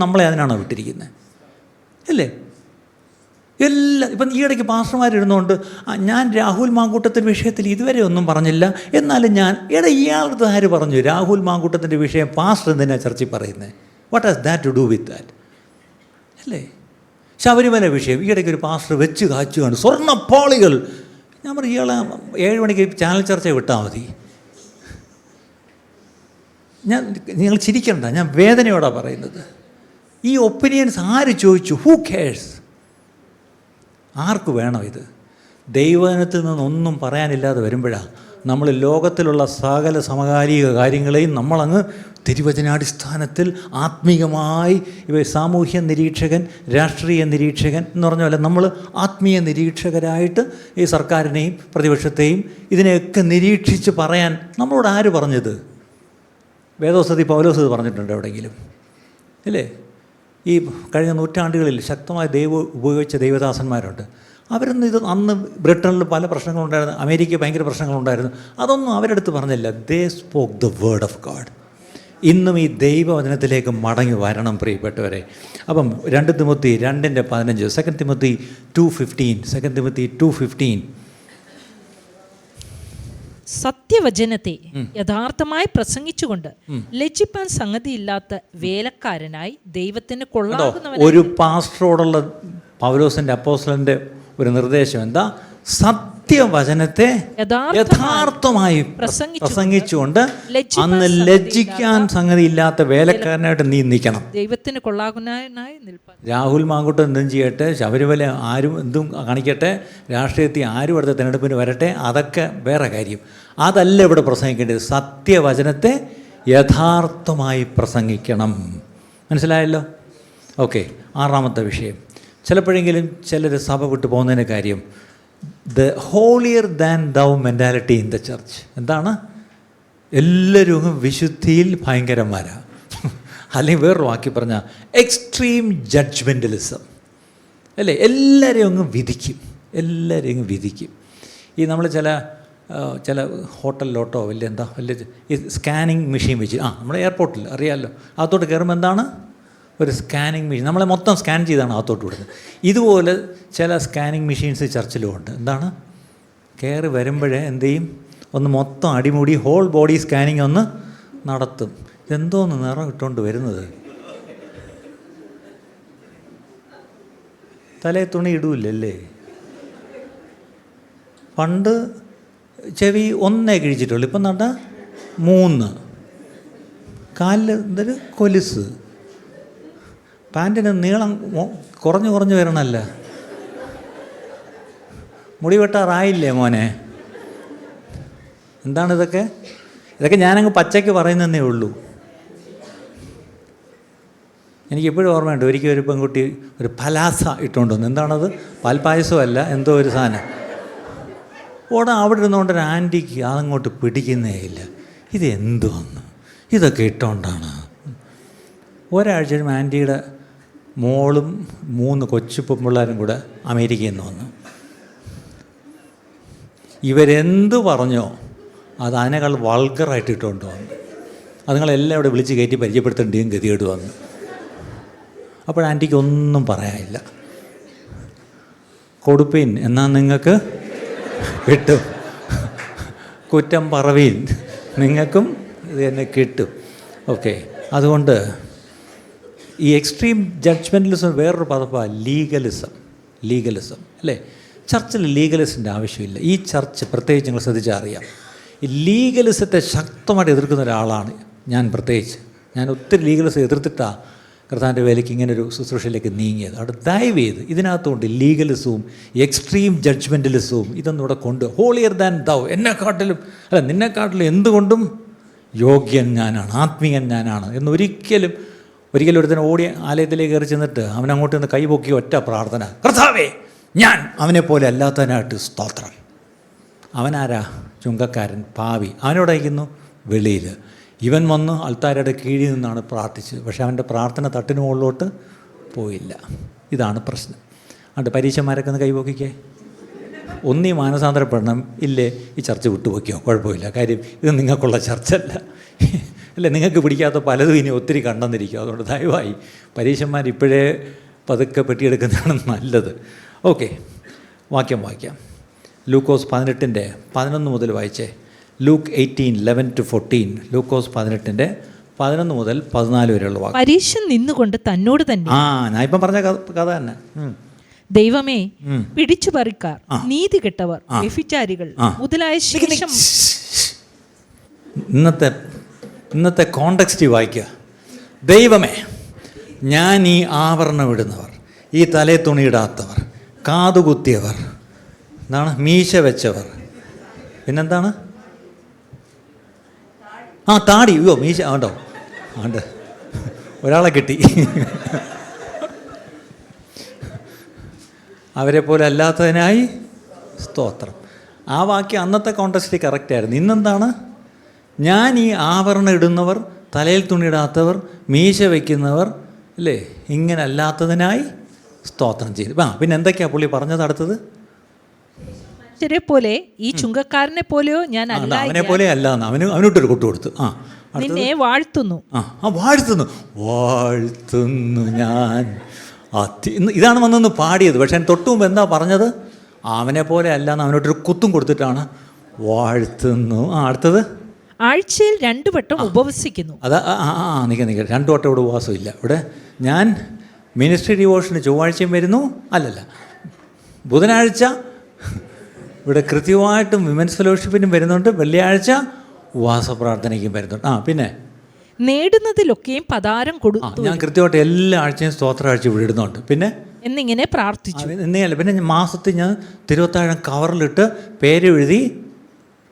നമ്മളെ അതിനാണോ വിട്ടിരിക്കുന്നത്, അല്ലേ? ഇപ്പം ഈയിടയ്ക്ക് പാസ്റ്റർമാരിരുന്നുകൊണ്ട് ഞാൻ രാഹുൽ മാങ്കൂട്ടത്തിൻ്റെ വിഷയത്തിൽ ഇതുവരെ ഒന്നും പറഞ്ഞില്ല, എന്നാലും ഇയാളുടെ ആര് പറഞ്ഞു രാഹുൽ മാങ്കൂട്ടത്തിൻ്റെ വിഷയം പാസ്റ്റർ എന്തിനാണ് ചർച്ചയിൽ പറയുന്നത്? What has that to do with that, അല്ലേ? ശബരിമല വിഷയം ഈയിടയ്ക്ക് ഒരു പാസ്റ്റർ വെച്ച് കാച്ചുകയാണ്, സ്വർണ്ണപ്പാളികൾ. ഞാൻ പറയും, ഇയാളെ 7 മണിക്ക് ചാനൽ ചർച്ച വിട്ടാൽ മതി. നിങ്ങൾ ചിരിക്കണ്ട, ഞാൻ വേദനയോടാണ് പറയുന്നത്. ഈ ഒപ്പീനിയൻസ് ആര് ചോദിച്ചു? Who CARES? ആർക്ക് വേണം ഇത്? ദൈവജനത്തിൽ നിന്നൊന്നും പറയാനില്ലാതെ വരുമ്പോഴാണ് നമ്മൾ ലോകത്തിലുള്ള സകല സമകാലിക കാര്യങ്ങളെയും നമ്മളങ്ങ് തിരുവചനാടിസ്ഥാനത്തിൽ ആത്മീയമായി സാമൂഹ്യ നിരീക്ഷകൻ, രാഷ്ട്രീയ നിരീക്ഷകൻ എന്ന് പറഞ്ഞ പോലെ നമ്മൾ ആത്മീയ നിരീക്ഷകരായിട്ട് ഈ സർക്കാരിനെയും പ്രതിപക്ഷത്തെയും ഇതിനെയൊക്കെ നിരീക്ഷിച്ച് പറയാൻ നമ്മളോട് ആര് പറഞ്ഞത്? വേദോസ്തത്തിൽ പൗലോസ് ഇത് പറഞ്ഞിട്ടുണ്ട് എവിടെയെങ്കിലും, അല്ലേ? ഈ കഴിഞ്ഞ നൂറ്റാണ്ടുകളിൽ ശക്തമായ ഉപയോഗിച്ച ദൈവദാസന്മാരുണ്ട്. അവരൊന്നും ഇത് അന്ന് ബ്രിട്ടനിൽ പല പ്രശ്നങ്ങളുണ്ടായിരുന്നു, അമേരിക്ക ഭയങ്കര പ്രശ്നങ്ങളുണ്ടായിരുന്നു, അതൊന്നും അവരെടുത്ത് പറഞ്ഞില്ല. They spoke the word of God. ഇന്നും ഈ ദൈവവചനത്തിലേക്ക് മടങ്ങി വരണം പ്രിയപ്പെട്ടവരെ. അപ്പം 2 തിമോത്തി 2:15, 2 തിമോത്തി 2:15, 2 തിമോത്തി 2:15. സത്യവചനത്തെ യഥാർത്ഥമായി പ്രസംഗിച്ചുകൊണ്ട് ലജ്ജിപ്പാൻ സംഗതിയില്ലാത്ത വേലക്കാരനായി ദൈവത്തിന് കൊള്ളാകുന്നവൻ. ഒരു പാസ്റ്ററോടുള്ള പൗലോസിൻ്റെ അപ്പോസ്തലൻ്റെ ഒരു നിർദ്ദേശം എന്താ? സത്യവചനത്തെ യഥാർത്ഥമായി പ്രസംഗിച്ചുകൊണ്ട് അന്ന് ലജ്ജിക്കാൻ സംഗതിയില്ലാത്ത വേലക്കാരനായിട്ട് നീ നിൽക്കണം. ദൈവത്തിന് കൊള്ളാകുന്നവനായി നിൽപ്പാൻ. രാഹുൽ മാങ്കൂട്ടം എന്തും ചെയ്യട്ടെ, ശബരിമല ആരും എന്തും കാണിക്കട്ടെ, രാഷ്ട്രീയത്തിൽ ആരും അടുത്ത തിരഞ്ഞെടുപ്പിന് വരട്ടെ, അതൊക്കെ വേറെ കാര്യം. അതല്ല ഇവിടെ പ്രസംഗിക്കേണ്ടത്. സത്യവചനത്തെ യഥാർത്ഥമായി പ്രസംഗിക്കണം. മനസ്സിലായല്ലോ? ഓക്കെ, 6ാമത്തെ വിഷയം. ചിലപ്പോഴെങ്കിലും ചിലർ സഭ വിട്ടു പോകുന്നതിന് കാര്യം the holier than thou mentality in the church. എന്താണ്? എല്ലാവരും അങ്ങ് വിശുദ്ധിയിൽ ഭയങ്കരന്മാരാണ്. അല്ലെങ്കിൽ വേറൊരു വാക്കി പറഞ്ഞാൽ എക്സ്ട്രീം ജഡ്ജ്മെൻ്റലിസം അല്ലേ? എല്ലാവരെയും അങ്ങ് വിധിക്കും, എല്ലാവരെയും അങ്ങ് വിധിക്കും. ഈ നമ്മൾ ചില ഹോട്ടലിലോട്ടോ വലിയ ഈ സ്കാനിങ് മെഷീൻ വെച്ച് നമ്മുടെ എയർപോർട്ടിൽ അറിയാമല്ലോ, അകത്തോട്ട് കയറുമ്പോൾ എന്താണ്? ഒരു സ്കാനിങ് മെഷീൻ നമ്മളെ മൊത്തം സ്കാൻ ചെയ്താണ് അകത്തോട്ട് വിടുന്നത്. ഇതുപോലെ ചില സ്കാനിങ് മെഷീൻസ് ചർച്ചിലും ഉണ്ട്. എന്താണ്? കയറി വരുമ്പോഴേ എന്ത് ചെയ്യും? ഒന്ന് മൊത്തം അടിമുടി ഹോൾ ബോഡി സ്കാനിങ് ഒന്ന് നടത്തും. ഇതെന്തോന്ന് നിറം ഇട്ടുകൊണ്ട് വരുന്നത്? തലേ തുണി ഇടൂലല്ലേ? പണ്ട് ചെവി 1 കിഴിച്ചിട്ടുള്ളൂ, ഇപ്പം നട്ട 3. കാലിൽ എന്തൊരു കൊലുസ്. പാൻറ്റിന് നീളം കുറഞ്ഞു വരണമല്ല. മുടി വെട്ടാറായില്ലേ മോനെ? എന്താണിതൊക്കെ? ഇതൊക്കെ ഞാനങ്ങ് പച്ചയ്ക്ക് പറയുന്നതേ ഉള്ളൂ. എനിക്കെപ്പോഴും ഓർമ്മയുണ്ട്, ഒരിക്കൽ ഒരു പെൺകുട്ടി ഒരു പലാസ ഇട്ടുകൊണ്ട് വന്നു. എന്താണത്? പാൽപ്പായസമല്ല, എന്തോ ഒരു സാധനം. അവിടെ ഇരുന്നുകൊണ്ടൊരു ആൻറ്റിക്ക് അതങ്ങോട്ട് പിടിക്കുന്നേ ഇല്ല. ഇതെന്തുവന്ന് ഇതൊക്കെ ഇട്ടുകൊണ്ടാണ്. ഒരാഴ്ച ആൻറ്റിയുടെ മോളും 3 കൊച്ചു പെൺപിള്ളേരും കൂടെ അമേരിക്കയിൽ നിന്ന് വന്നു. ഇവരെന്ത് പറഞ്ഞോ അത് അതിനേക്കാൾ വൾഗറായിട്ട് ഇട്ടുകൊണ്ട് വന്നു. അതുങ്ങളെല്ലാം ഇവിടെ വിളിച്ച് കയറ്റി പരിചയപ്പെടുത്തേണ്ടിയും ഗതികേട് വന്നു. അപ്പോൾ ആൻറ്റിക്ക് ഒന്നും പറയാനില്ല. കൊടുപ്പീൻ എന്നാൽ നിങ്ങൾക്ക് കിട്ടും, കുറ്റം പറവീൻ നിങ്ങൾക്കും ഇത് തന്നെ കിട്ടും. ഓക്കെ, അതുകൊണ്ട് ഈ എക്സ്ട്രീം ജഡ്ജ്മെൻ്റലിസം വേറൊരു പദപ്പാണ് ലീഗലിസം അല്ലേ? ചർച്ചിൽ ലീഗലിസത്തിൻ്റെ ആവശ്യമില്ല. ഈ ചർച്ച് പ്രത്യേകിച്ച് നിങ്ങൾ ശ്രദ്ധിച്ചാൽ അറിയാം, ഈ ലീഗലിസത്തെ ശക്തമായിട്ട് എതിർക്കുന്ന ഒരാളാണ് ഞാൻ. ഞാൻ ഒത്തിരി ലീഗലിസം എതിർത്തിട്ടാണ് കർത്താവിൻ്റെ വേലയ്ക്ക് ഇങ്ങനൊരു ശുശ്രൂഷയിലേക്ക് നീങ്ങിയത്. അവിടെ ദയവ് ചെയ്ത് ഇതിനകത്തുകൊണ്ട് ലീഗലിസവും എക്സ്ട്രീം ജഡ്ജ്മെൻ്റലിസവും ഇതൊന്നും ഇവിടെ കൊണ്ട് ഹോളിയർ ദാൻ ദൗ, നിന്നെക്കാട്ടിലും എന്തുകൊണ്ടും യോഗ്യൻ ഞാനാണ്, ആത്മീയൻ ഞാനാണ് എന്നൊരിക്കലും ഒരുത്തൻ ഓടി ആലയത്തിലേക്ക് കയറി ചെന്നിട്ട് അവനങ്ങോട്ട് നിന്ന് കൈപൊക്കി ഒറ്റ പ്രാർത്ഥന, കർത്താവേ ഞാൻ അവനെപ്പോലെ അല്ലാത്തതിനായിട്ട് സ്തോത്രം. അവനാരാ? ചുങ്കക്കാരൻ, പാവി. അവനോട് അയക്കുന്നു വെളിയിൽ. ഇവൻ വന്ന് അൾത്താരയുടെ കീഴിൽ നിന്നാണ് പ്രാർത്ഥിച്ചത്. പക്ഷേ അവൻ്റെ പ്രാർത്ഥന തട്ടിന് മുകളിലോട്ട് പോയില്ല. ഇതാണ് പ്രശ്നം. അതുകൊണ്ട് പരീക്ഷന്മാരൊക്കെ ഒന്ന് കൈപൊക്കിക്കേ. ഒന്നീ മാനസാന്തരപ്പെടണം, ഇല്ലേ ഈ ചർച്ച വിട്ടുപോക്കിയോ കുഴപ്പമില്ല. കാര്യം ഇത് നിങ്ങൾക്കുള്ള ചർച്ചല്ല അല്ലേ? നിങ്ങൾക്ക് പിടിക്കാത്ത പലതും ഇനി ഒത്തിരി കണ്ടെന്നിരിക്കും. അതുകൊണ്ട് ദയവായി പരീക്ഷന്മാരിപ്പോഴേ പതുക്കെ പെട്ടിയെടുക്കുന്നതാണ് നല്ലത്. ഓക്കെ, വാക്യം വായിക്കാം. ലൂക്കോസ് 18:11 മുതൽ വായിച്ചേ. ലൂക്ക് 18:11-14. ലൂക്കോസ് 18:11 മുതൽ 14 വരെയുള്ള വാക്യം. പരീക്ഷൻ നിന്നുകൊണ്ട് തന്നോട് തന്നെ, ഞാൻ ഇപ്പം പറഞ്ഞ കഥ തന്നെ. ദൈവമേ, പിടിച്ചുപറിക്കാർ, നീതി കെട്ടവർ, വ്യഭിചാരികൾ മുതലായ ശേഷം. ഇന്നത്തെ കോണ്ടെക്സ്റ്റ് വായിക്കുക. ദൈവമേ, ഞാൻ ഈ ആവരണം ഇടുന്നവർ, ഈ തലേ തുണിയിടാത്തവർ, കാതുകുത്തിയവർ, എന്താണ് മീശ വെച്ചവർ, പിന്നെന്താണ് താടി, മീശ ആണ്ടോ ആണ്ട് ഒരാളെ കിട്ടി. അവരെ പോലെ അല്ലാത്തതിനായി സ്തോത്രം. ആ വാക്യം അന്നത്തെ കോണ്ടെക്സ്റ്റിൽ കറക്റ്റായിരുന്നു. ഇന്നെന്താണ്? ഞാൻ ഈ ആവരണം ഇടുന്നവർ, തലയിൽ തുണിയിടാത്തവർ, മീശ വയ്ക്കുന്നവർ, അല്ലേ, ഇങ്ങനെ അല്ലാത്തതിനായി സ്തോത്രം ചെയ്തു. പിന്നെ എന്തൊക്കെയാണ് പുള്ളി പറഞ്ഞത് അടുത്തത്? മനുഷ്യരെ പോലെ ഈ ചുങ്കക്കാരനെ പോലെയോ ഞാൻ അല്ല, അവനെ പോലെ അല്ല, അവനോട്ടൊരു കൊട്ടു കൊടുത്തു. നിന്നെ വാഴ്ത്തുന്നു. വാഴ്ത്തുന്നു ഞാൻ. ഇതാണ് വന്നൊന്ന് പാടിയത്. പക്ഷേ തൊട്ടു മുമ്പ് എന്താ പറഞ്ഞത്? അവനെ പോലെ അല്ല എന്ന് അവനോട്ടൊരു കുത്തും കൊടുത്തിട്ടാണ് വാഴ്ത്തുന്നു. അടുത്തത് ആഴ്ചയിൽ 2 വട്ടം ഉപവസിക്കുന്നു. നിൽക്കുക 2 വട്ടം ഇവിടെ ഉപവാസമില്ല. ഇവിടെ ഞാൻ മിനിസ്ട്രി ഡിവോഷന് ചൊവ്വാഴ്ചയും വരുന്നു, അല്ലല്ല ബുധനാഴ്ച ഇവിടെ കൃത്യമായിട്ടും വിമൻസ് ഫെലോഷിപ്പിനും വരുന്നുണ്ട്, വെള്ളിയാഴ്ച ഉപവാസ പ്രാർത്ഥനയ്ക്കും വരുന്നുണ്ട്. പിന്നെ നേടുന്നതിലൊക്കെയും പതാരം കൊടുത്തു. ഞാൻ കൃത്യമായിട്ട് എല്ലാ ആഴ്ചയും സ്തോത്രാഴ്ച ഇവിടെ ഇടുന്നുണ്ട്. പിന്നെ എന്നിങ്ങനെ പ്രാർത്ഥിച്ചു. പിന്നെ മാസത്തിൽ ഞാൻ തിരുവത്താഴം കവറിലിട്ട് പേരെഴുതി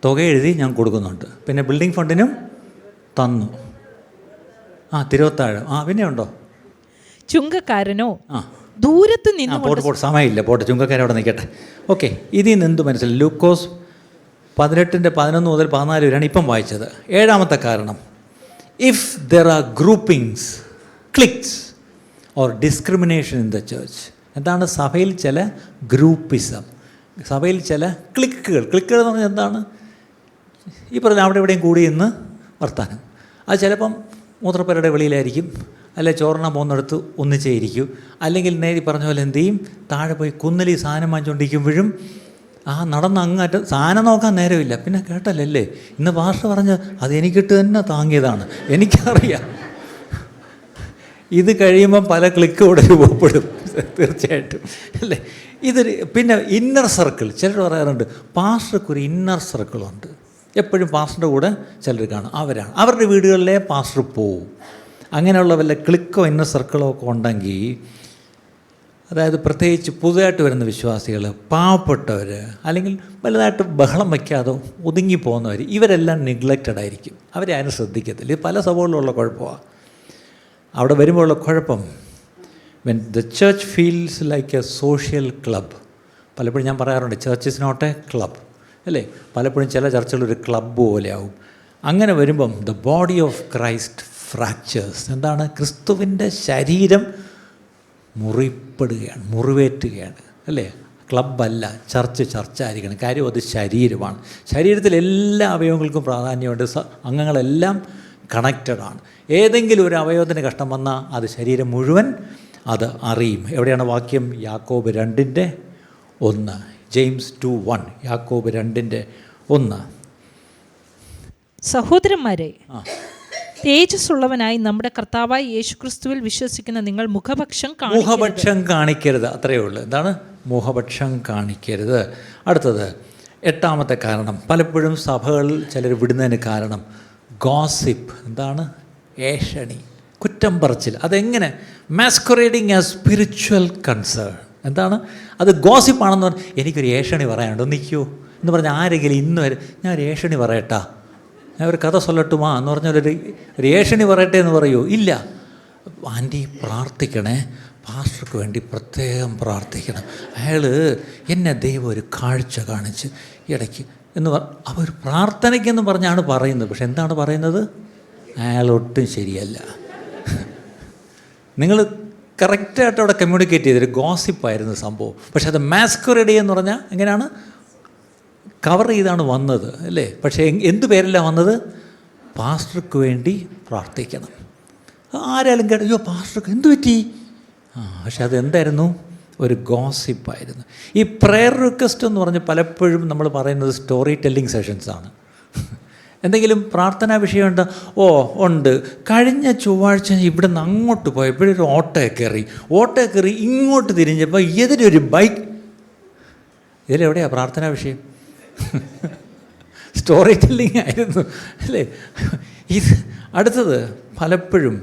തുക എഴുതി ഞാൻ കൊടുക്കുന്നുണ്ട്. പിന്നെ ബിൽഡിംഗ് ഫണ്ടിനും തന്നു. തിരുവത്താഴം. പിന്നെ ഉണ്ടോ? ചുങ്കക്കാരനോ ദൂരത്ത് നിന്ന് പോട്ടെ, സമയമില്ല, പോട്ടെ, ചുങ്കക്കാരൻ അവിടെ നിൽക്കട്ടെ. ഓക്കെ, ഇതിൽ നിന്ന് എന്ത് മനസ്സിലായി? ലൂക്കോസ് 18:11 മുതൽ 14 വരെയാണ് ഇപ്പം വായിച്ചത്. 7ാമത്തെ കാരണം, if there are groupings, clicks or discrimination in the church. എന്താണ്? സഭയിൽ ചില ഗ്രൂപ്പിസം, സഭയിൽ ചില ക്ലിക്കുകൾ എന്ന് പറഞ്ഞാൽ എന്താണ്? ഈ പറഞ്ഞ അവിടെ എവിടെയും കൂടി ഇന്ന് വർത്താനം. അത് ചിലപ്പം മൂത്രപ്പരയുടെ വെളിയിലായിരിക്കും, അല്ലെ ചോറിനാൻ പോകുന്നിടത്ത് ഒന്നിച്ചേയിരിക്കും, അല്ലെങ്കിൽ നേരി പറഞ്ഞ പോലെ എന്ത് ചെയ്യും, താഴെ പോയി കുന്നലി സാധനം വാങ്ങിച്ചുകൊണ്ടിരിക്കുമ്പോഴും നടന്ന് അങ്ങാറ്റ് സാധനം നോക്കാൻ നേരമില്ല. പിന്നെ കേട്ടല്ലേ ഇന്ന് പാസ്റ്റർ പറഞ്ഞ് അത് എനിക്കിട്ട് തന്നെ താങ്ങിയതാണ്, എനിക്കറിയാം. ഇത് കഴിയുമ്പം പല ക്ലിക്കും ഇവിടെ രൂപപ്പെടും തീർച്ചയായിട്ടും, അല്ലേ? ഇതൊരു പിന്നെ ഇന്നർ സർക്കിൾ. ചിലർ പറയാറുണ്ട് പാസ്റ്റർക്കൊരു ഇന്നർ സർക്കിളുണ്ട്. എപ്പോഴും പാസ്റ്ററുടെ കൂടെ ചിലർ കാണും, അവരുടെ വീടുകളിലെ പാസ്റ്റർ പോവും. അങ്ങനെയുള്ള വല്ല ക്ലിക്കോ ഇന്നർ സർക്കിളോ ഒക്കെ ഉണ്ടെങ്കിൽ, അതായത് പ്രത്യേകിച്ച് പുതുതായിട്ട് വരുന്ന വിശ്വാസികൾ, പാവപ്പെട്ടവർ, അല്ലെങ്കിൽ വലുതായിട്ട് ബഹളം വയ്ക്കാതെ ഒതുങ്ങിപ്പോകുന്നവർ, ഇവരെല്ലാം നെഗ്ലക്റ്റഡ് ആയിരിക്കും. അവരെ ആരും ശ്രദ്ധിക്കത്തില്ല. ഇത് പല സഭകളിലുള്ള കുഴപ്പമാണ്. അവിടെ വരുമ്പോഴുള്ള കുഴപ്പം, when the church feels like a social club. പലപ്പോഴും ഞാൻ പറയാറുണ്ട്, church is not a club, അല്ലേ? പലപ്പോഴും ചില ചർച്ചകളൊരു ക്ലബ്ബ് പോലെയാവും. അങ്ങനെ വരുമ്പം the body of Christ fractures. എന്താണ്? ക്രിസ്തുവിൻ്റെ ശരീരം മുറിവേറ്റുകയാണ്, അല്ലേ? ക്ലബ്ബല്ല, ചർച്ചായിരിക്കണം. കാര്യം അത് ശരീരമാണ്. ശരീരത്തിൽ എല്ലാ അവയവങ്ങൾക്കും പ്രാധാന്യമുണ്ട്. അംഗങ്ങളെല്ലാം കണക്റ്റഡാണ്. ഏതെങ്കിലും ഒരു അവയവത്തിന് കഷ്ടം വന്നാൽ അത് ശരീരം മുഴുവൻ അത് അറിയും. എവിടെയാണ് വാക്യം? യാക്കോബ് 2:1, ജെയിംസ് 2:1, യാക്കോബ് 2:1. സഹോദരന്മാരെ, തേജസ്സുള്ളവനായി നമ്മുടെ കർത്താവായ യേശുക്രിസ്തുവിൽ വിശ്വസിക്കുന്ന നിങ്ങൾ മുഖപക്ഷം കാണിക്കരുത്. അത്രയേ ഉള്ളൂ. എന്താണ്? മുഖപക്ഷം കാണിക്കരുത്. അടുത്തത് 8ാമത്തെ കാരണം, പലപ്പോഴും സഭകളിൽ ചിലർ വിടുന്നതിന് കാരണം ഗോസിപ്പ്. എന്താണ്? ഏഷണി, കുറ്റം പറച്ചിൽ. അതെങ്ങനെ? മാസ്കുറേഡിങ് ആസ് സ്പിരിച്വൽ കൺസേൺ. എന്താണ്? അത് ഗോസിപ്പാണെന്ന് പറഞ്ഞാൽ എനിക്കൊരു ഏഷണി പറയാനുണ്ട്, നിൽക്കൂ എന്ന് പറഞ്ഞാൽ ആരെങ്കിലും ഇന്ന് വരെ ഞാൻ ഒരു ഏഷണി പറയട്ടാ, ഞാൻ ഒരു കഥ സൊല്ലട്ടുമാ എന്ന് പറഞ്ഞൊരു ഏഷണി പറയട്ടെ എന്ന് പറയൂ? ഇല്ല. ആൻറ്റി പ്രാർത്ഥിക്കണേ, പാസ്റ്റർക്ക് വേണ്ടി പ്രത്യേകം പ്രാർത്ഥിക്കണം, അയാൾ എന്നെ ദൈവം ഒരു കാഴ്ച കാണിച്ച് ഇടയ്ക്ക് എന്ന് അവർ പ്രാർത്ഥനയ്ക്കെന്ന് പറഞ്ഞാണ് പറയുന്നത്. പക്ഷെ എന്താണ് പറയുന്നത്? അയാളൊട്ടും ശരിയല്ല. നിങ്ങൾ കറക്റ്റായിട്ട് അവിടെ കമ്മ്യൂണിക്കേറ്റ് ചെയ്തൊരു ഗോസിപ്പായിരുന്നു സംഭവം. പക്ഷെ അത് മാസ്കുറേഡ് എന്ന് പറഞ്ഞാൽ എങ്ങനെയാണ്? കവർ ചെയ്താണ് വന്നത്, അല്ലേ? പക്ഷേ എന്ത് പേരല്ല വന്നത്? പാസ്റ്റർക്ക് വേണ്ടി പ്രാർത്ഥിക്കണം. ആരായാലും കേട്ടോ, അയ്യോ പാസ്റ്റർക്ക് എന്ത് പറ്റി? പക്ഷെ അതെന്തായിരുന്നു? ഒരു ഗോസിപ്പായിരുന്നു. ഈ പ്രെയർ റിക്വസ്റ്റ് എന്ന് പറഞ്ഞ് പലപ്പോഴും നമ്മൾ പറയുന്നത് സ്റ്റോറി ടെല്ലിംഗ് സെഷൻസാണ്. എന്തെങ്കിലും പ്രാർത്ഥനാ വിഷയമുണ്ട്? ഉണ്ട്. കഴിഞ്ഞ ചൊവ്വാഴ്ച ഇവിടെ നിന്ന് അങ്ങോട്ട് പോയപ്പോഴൊരു ഓട്ടോ കയറി ഇങ്ങോട്ട് തിരിഞ്ഞപ്പോൾ എതിരൊരു ബൈക്ക്. ഇതിലെവിടെയാണ് പ്രാർത്ഥനാ വിഷയം? സ്റ്റോറി ടെല്ലിംഗ് ആയിരുന്നു, അല്ലേ? ഇത് അടുത്തത് പലപ്പോഴും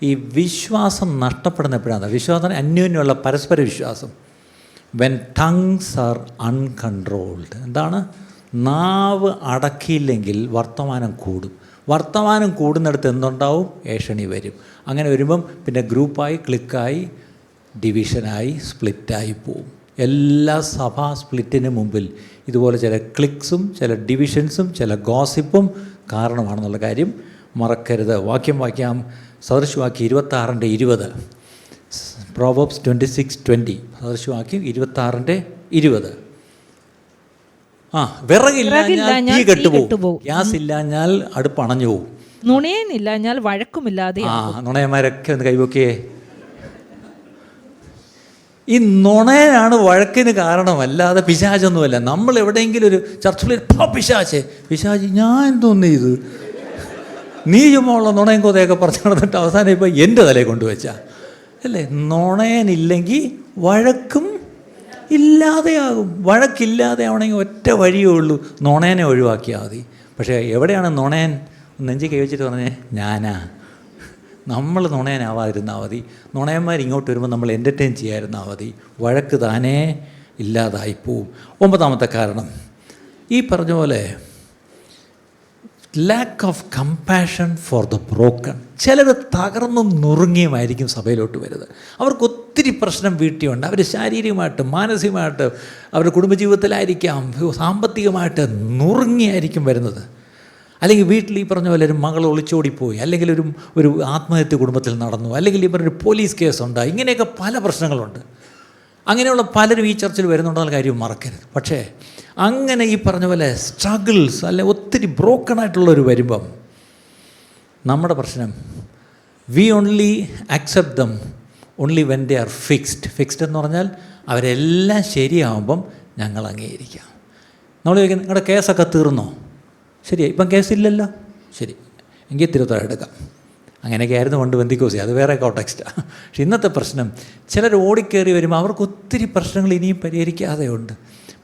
ഈ വിശ്വാസം നഷ്ടപ്പെടുന്ന എപ്പോഴാണ്? വിശ്വാസം അന്യോന്യമുള്ള പരസ്പര വിശ്വാസം. When tongues are uncontrolled. എന്താണ്? നാവ് അടക്കിയില്ലെങ്കിൽ വർത്തമാനം കൂടുന്നിടത്ത് എന്തുണ്ടാവും? ഏഷണി വരും. അങ്ങനെ വരുമ്പം പിന്നെ ഗ്രൂപ്പായി, ക്ലിക്കായി, ഡിവിഷനായി, സ്പ്ലിറ്റായി പോവും. എല്ലാ സഭാ സ്പ്ലിറ്റിന് മുമ്പിൽ ഇതുപോലെ ചില ക്ലിക്സും ചില ഡിവിഷൻസും ചില ഗോസിപ്പും കാരണമാണെന്നുള്ള കാര്യം മറക്കരുത്. വാക്യം വായിക്കാം. സദൃശവാക്യം 26:20. പ്രോവേർബ്സ് 26:20 സദൃശവാക്യം 26:20. വിറകില്ലാഞ്ഞാൽ തീ കെട്ടുപോകും, ഗ്യാസ് ഇല്ലാഞ്ഞാൽ അടുപ്പ് അണഞ്ഞു പോകും, നുണയനില്ലാഞ്ഞാൽ വഴക്കുമില്ലാതെ. നുണയന്മാരൊക്കെ ഒന്ന് കൈവക്കേ. ഈ നുണയനാണ് വഴക്കിന് കാരണം, അല്ലാതെ പിശാചൊന്നുമല്ല. നമ്മൾ എവിടെയെങ്കിലും ഒരു ചർച്ചിൽ പിശാച് ഞാൻ തോന്നി ഇത് നീ ചുമ്മുള്ള നുണയും കൊതയൊക്കെ പറഞ്ഞു നടന്നിട്ട് അവസാനം ഇപ്പോൾ എൻ്റെ തലയെ കൊണ്ടുവച്ച അല്ലേ. നുണയനില്ലെങ്കിൽ വഴക്കും ഇല്ലാതെയാകും. വഴക്കില്ലാതെ ആവണമെങ്കിൽ ഒറ്റ വഴിയേ ഉള്ളൂ, നുണയനെ ഒഴിവാക്കിയാൽ മതി. പക്ഷേ എവിടെയാണ് നുണയൻ? നെഞ്ചി കൈവച്ചിട്ട് പറഞ്ഞേ ഞാനാ. നമ്മൾ നുണയനാവാതിരുന്നാൽ മതി. നുണയന്മാർ ഇങ്ങോട്ട് വരുമ്പോൾ നമ്മൾ എൻ്റർടൈൻ ചെയ്യാതിരുന്നാൽ മതി. വഴക്ക് താനേ ഇല്ലാതായിപ്പോവും. 9ാമത്തെ കാരണം ഈ പറഞ്ഞ പോലെ lack of compassion for the broken. ചിലർ തകർന്നും നുറുങ്ങിയുമായിരിക്കും സഭയിലോട്ട് വരുന്നത്. അവർക്ക് ഒത്തിരി പ്രശ്നം വീട്ടിലുണ്ട്. അവർ ശാരീരികമായിട്ട്, മാനസികമായിട്ട്, അവരുടെ കുടുംബജീവിതത്തിലായിരിക്കാം, സാമ്പത്തികമായിട്ട് നുറുങ്ങിയായിരിക്കും വരുന്നത്. അല്ലെങ്കിൽ വീട്ടിൽ ഈ പറഞ്ഞ പോലെ ഒരു മകൾ ഒളിച്ചോടിപ്പോയി, അല്ലെങ്കിൽ ഒരു ആത്മഹത്യ കുടുംബത്തിൽ നടന്നു, അല്ലെങ്കിൽ ഈ പറഞ്ഞൊരു പോലീസ് കേസുണ്ടായി. ഇങ്ങനെയൊക്കെ പല പ്രശ്നങ്ങളുണ്ട്. അങ്ങനെയുള്ള പലരും ഈ ചർച്ചിൽ വരുന്നുണ്ടെന്ന കാര്യം മറക്കരുത്. പക്ഷേ അങ്ങനെ ഈ പറഞ്ഞ പോലെ സ്ട്രഗിൾസ് അല്ലെ ഒത്തിരി ബ്രോക്കണായിട്ടുള്ളവർ വരുമ്പം നമ്മുടെ പ്രശ്നം V only accept dum only when they are fixed എന്ന് പറഞ്ഞാൽ അവരെല്ലാം ശരിയാകുമ്പം ഞങ്ങൾ അംഗീകരിക്കാം. നമ്മൾ ചോദിക്കുന്നത് നിങ്ങളുടെ കേസൊക്കെ തീർന്നോ? ശരിയായി, ഇപ്പം കേസില്ലല്ലോ, ശരി എങ്കിൽ തിരുത്തരം എടുക്കാം. അങ്ങനെയൊക്കെ ആയിരുന്നു കൊണ്ട് ബന്ധിക്കോസി, അത് വേറെ കോണ്ടെക്സ്റ്റാണ്. പക്ഷെ ഇന്നത്തെ പ്രശ്നം ചിലർ ഓടിക്കയറി വരുമ്പോൾ അവർക്ക് ഒത്തിരി പ്രശ്നങ്ങൾ ഇനിയും പരിഹരിക്കാതെ ഉണ്ട്.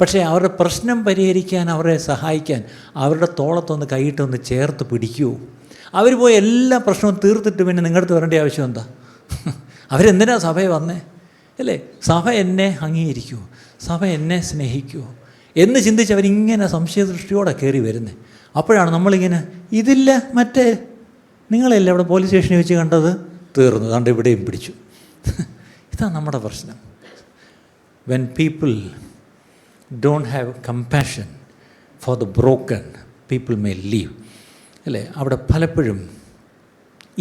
പക്ഷേ അവരുടെ പ്രശ്നം പരിഹരിക്കാൻ, അവരെ സഹായിക്കാൻ അവരുടെ തോളത്തൊന്ന് കൈയിട്ടൊന്ന് ചേർത്ത് പിടിക്കുമോ? അവർ പോയി എല്ലാ പ്രശ്നവും തീർത്തിട്ട് പിന്നെ നിങ്ങളുടെ അടുത്ത് വരേണ്ട ആവശ്യം എന്താ? അവരെന്തിനാ സഭയെ വന്നേ അല്ലേ? സഭ എന്നെ അംഗീകരിക്കുമോ, സഭ എന്നെ സ്നേഹിക്കുമോ എന്ന് ചിന്തിച്ച് അവരിങ്ങനെ സംശയദൃഷ്ടിയോടെ കയറി വരുന്നത്. അപ്പോഴാണ് നമ്മളിങ്ങനെ ഇതില്ല മറ്റേ നിങ്ങളല്ലേ അവിടെ പോലീസ് സ്റ്റേഷനിൽ വെച്ച് കണ്ടത്, തീർന്നു, കണ്ട് ഇവിടെയും പിടിച്ചു. ഇതാണ് നമ്മുടെ പ്രശ്നം. When people don't have compassion for the broken people may leave അല്ലേ. അവിടെ പലപ്പോഴും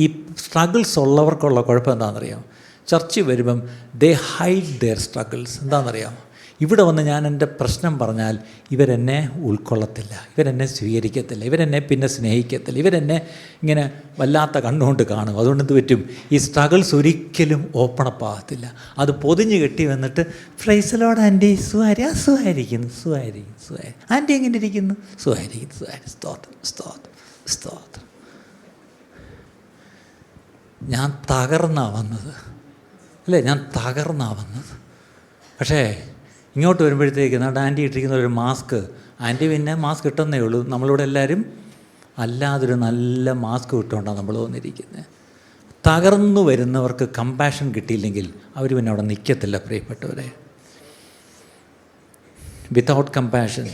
ഈ സ്ട്രഗിൾസ് ഉള്ളവർക്കുള്ള കുഴപ്പം എന്താണെന്നറിയാം? ചർച്ചിൽ വരുമ്പം ദേ ഹൈഡ് ദെയർ സ്ട്രഗിൾസ്. എന്താണെന്നറിയാം? ഇവിടെ വന്ന് ഞാൻ എൻ്റെ പ്രശ്നം പറഞ്ഞാൽ ഇവരെന്നെ ഉൾക്കൊള്ളത്തില്ല, ഇവരെന്നെ സ്വീകരിക്കത്തില്ല, ഇവരെന്നെ പിന്നെ സ്നേഹിക്കത്തില്ല, ഇവരെന്നെ ഇങ്ങനെ വല്ലാത്ത കണ്ണുകൊണ്ട് കാണും. അതുകൊണ്ട് എന്ത് പറ്റും? ഈ സ്ട്രഗിൾസ് ഒരിക്കലും ഓപ്പണപ്പ് ആകത്തില്ല. അത് പൊതിഞ്ഞ് കെട്ടി വന്നിട്ട് ഫ്രൈസലോട് ആൻറ്റി സുഖമായിരിക്കുന്നു ആൻറ്റി എങ്ങനെ ഇരിക്കുന്നു? സുഖമായിരിക്കുന്നു, സ്തോത്രം. ഞാൻ തകർന്നാ വന്നത് അല്ലേ, ഞാൻ തകർന്നാ വന്നത്. പക്ഷേ ഇങ്ങോട്ട് വരുമ്പോഴത്തേക്ക് നമ്മുടെ ആൻറ്റി ഇട്ടിരിക്കുന്ന ഒരു മാസ്ക്, ആൻറ്റി പിന്നെ മാസ്ക് ഇട്ടെന്നേ ഉള്ളൂ. നമ്മളിവിടെ എല്ലാവരും അല്ലാതൊരു നല്ല മാസ്ക് ഇട്ടുകൊണ്ടാണ് നമ്മൾ വന്നിരിക്കുന്നത്. തകർന്നു വരുന്നവർക്ക് കമ്പാഷൻ കിട്ടിയില്ലെങ്കിൽ അവർ പിന്നെ അവിടെ നിൽക്കത്തില്ല പ്രിയപ്പെട്ടവരെ. Without compassion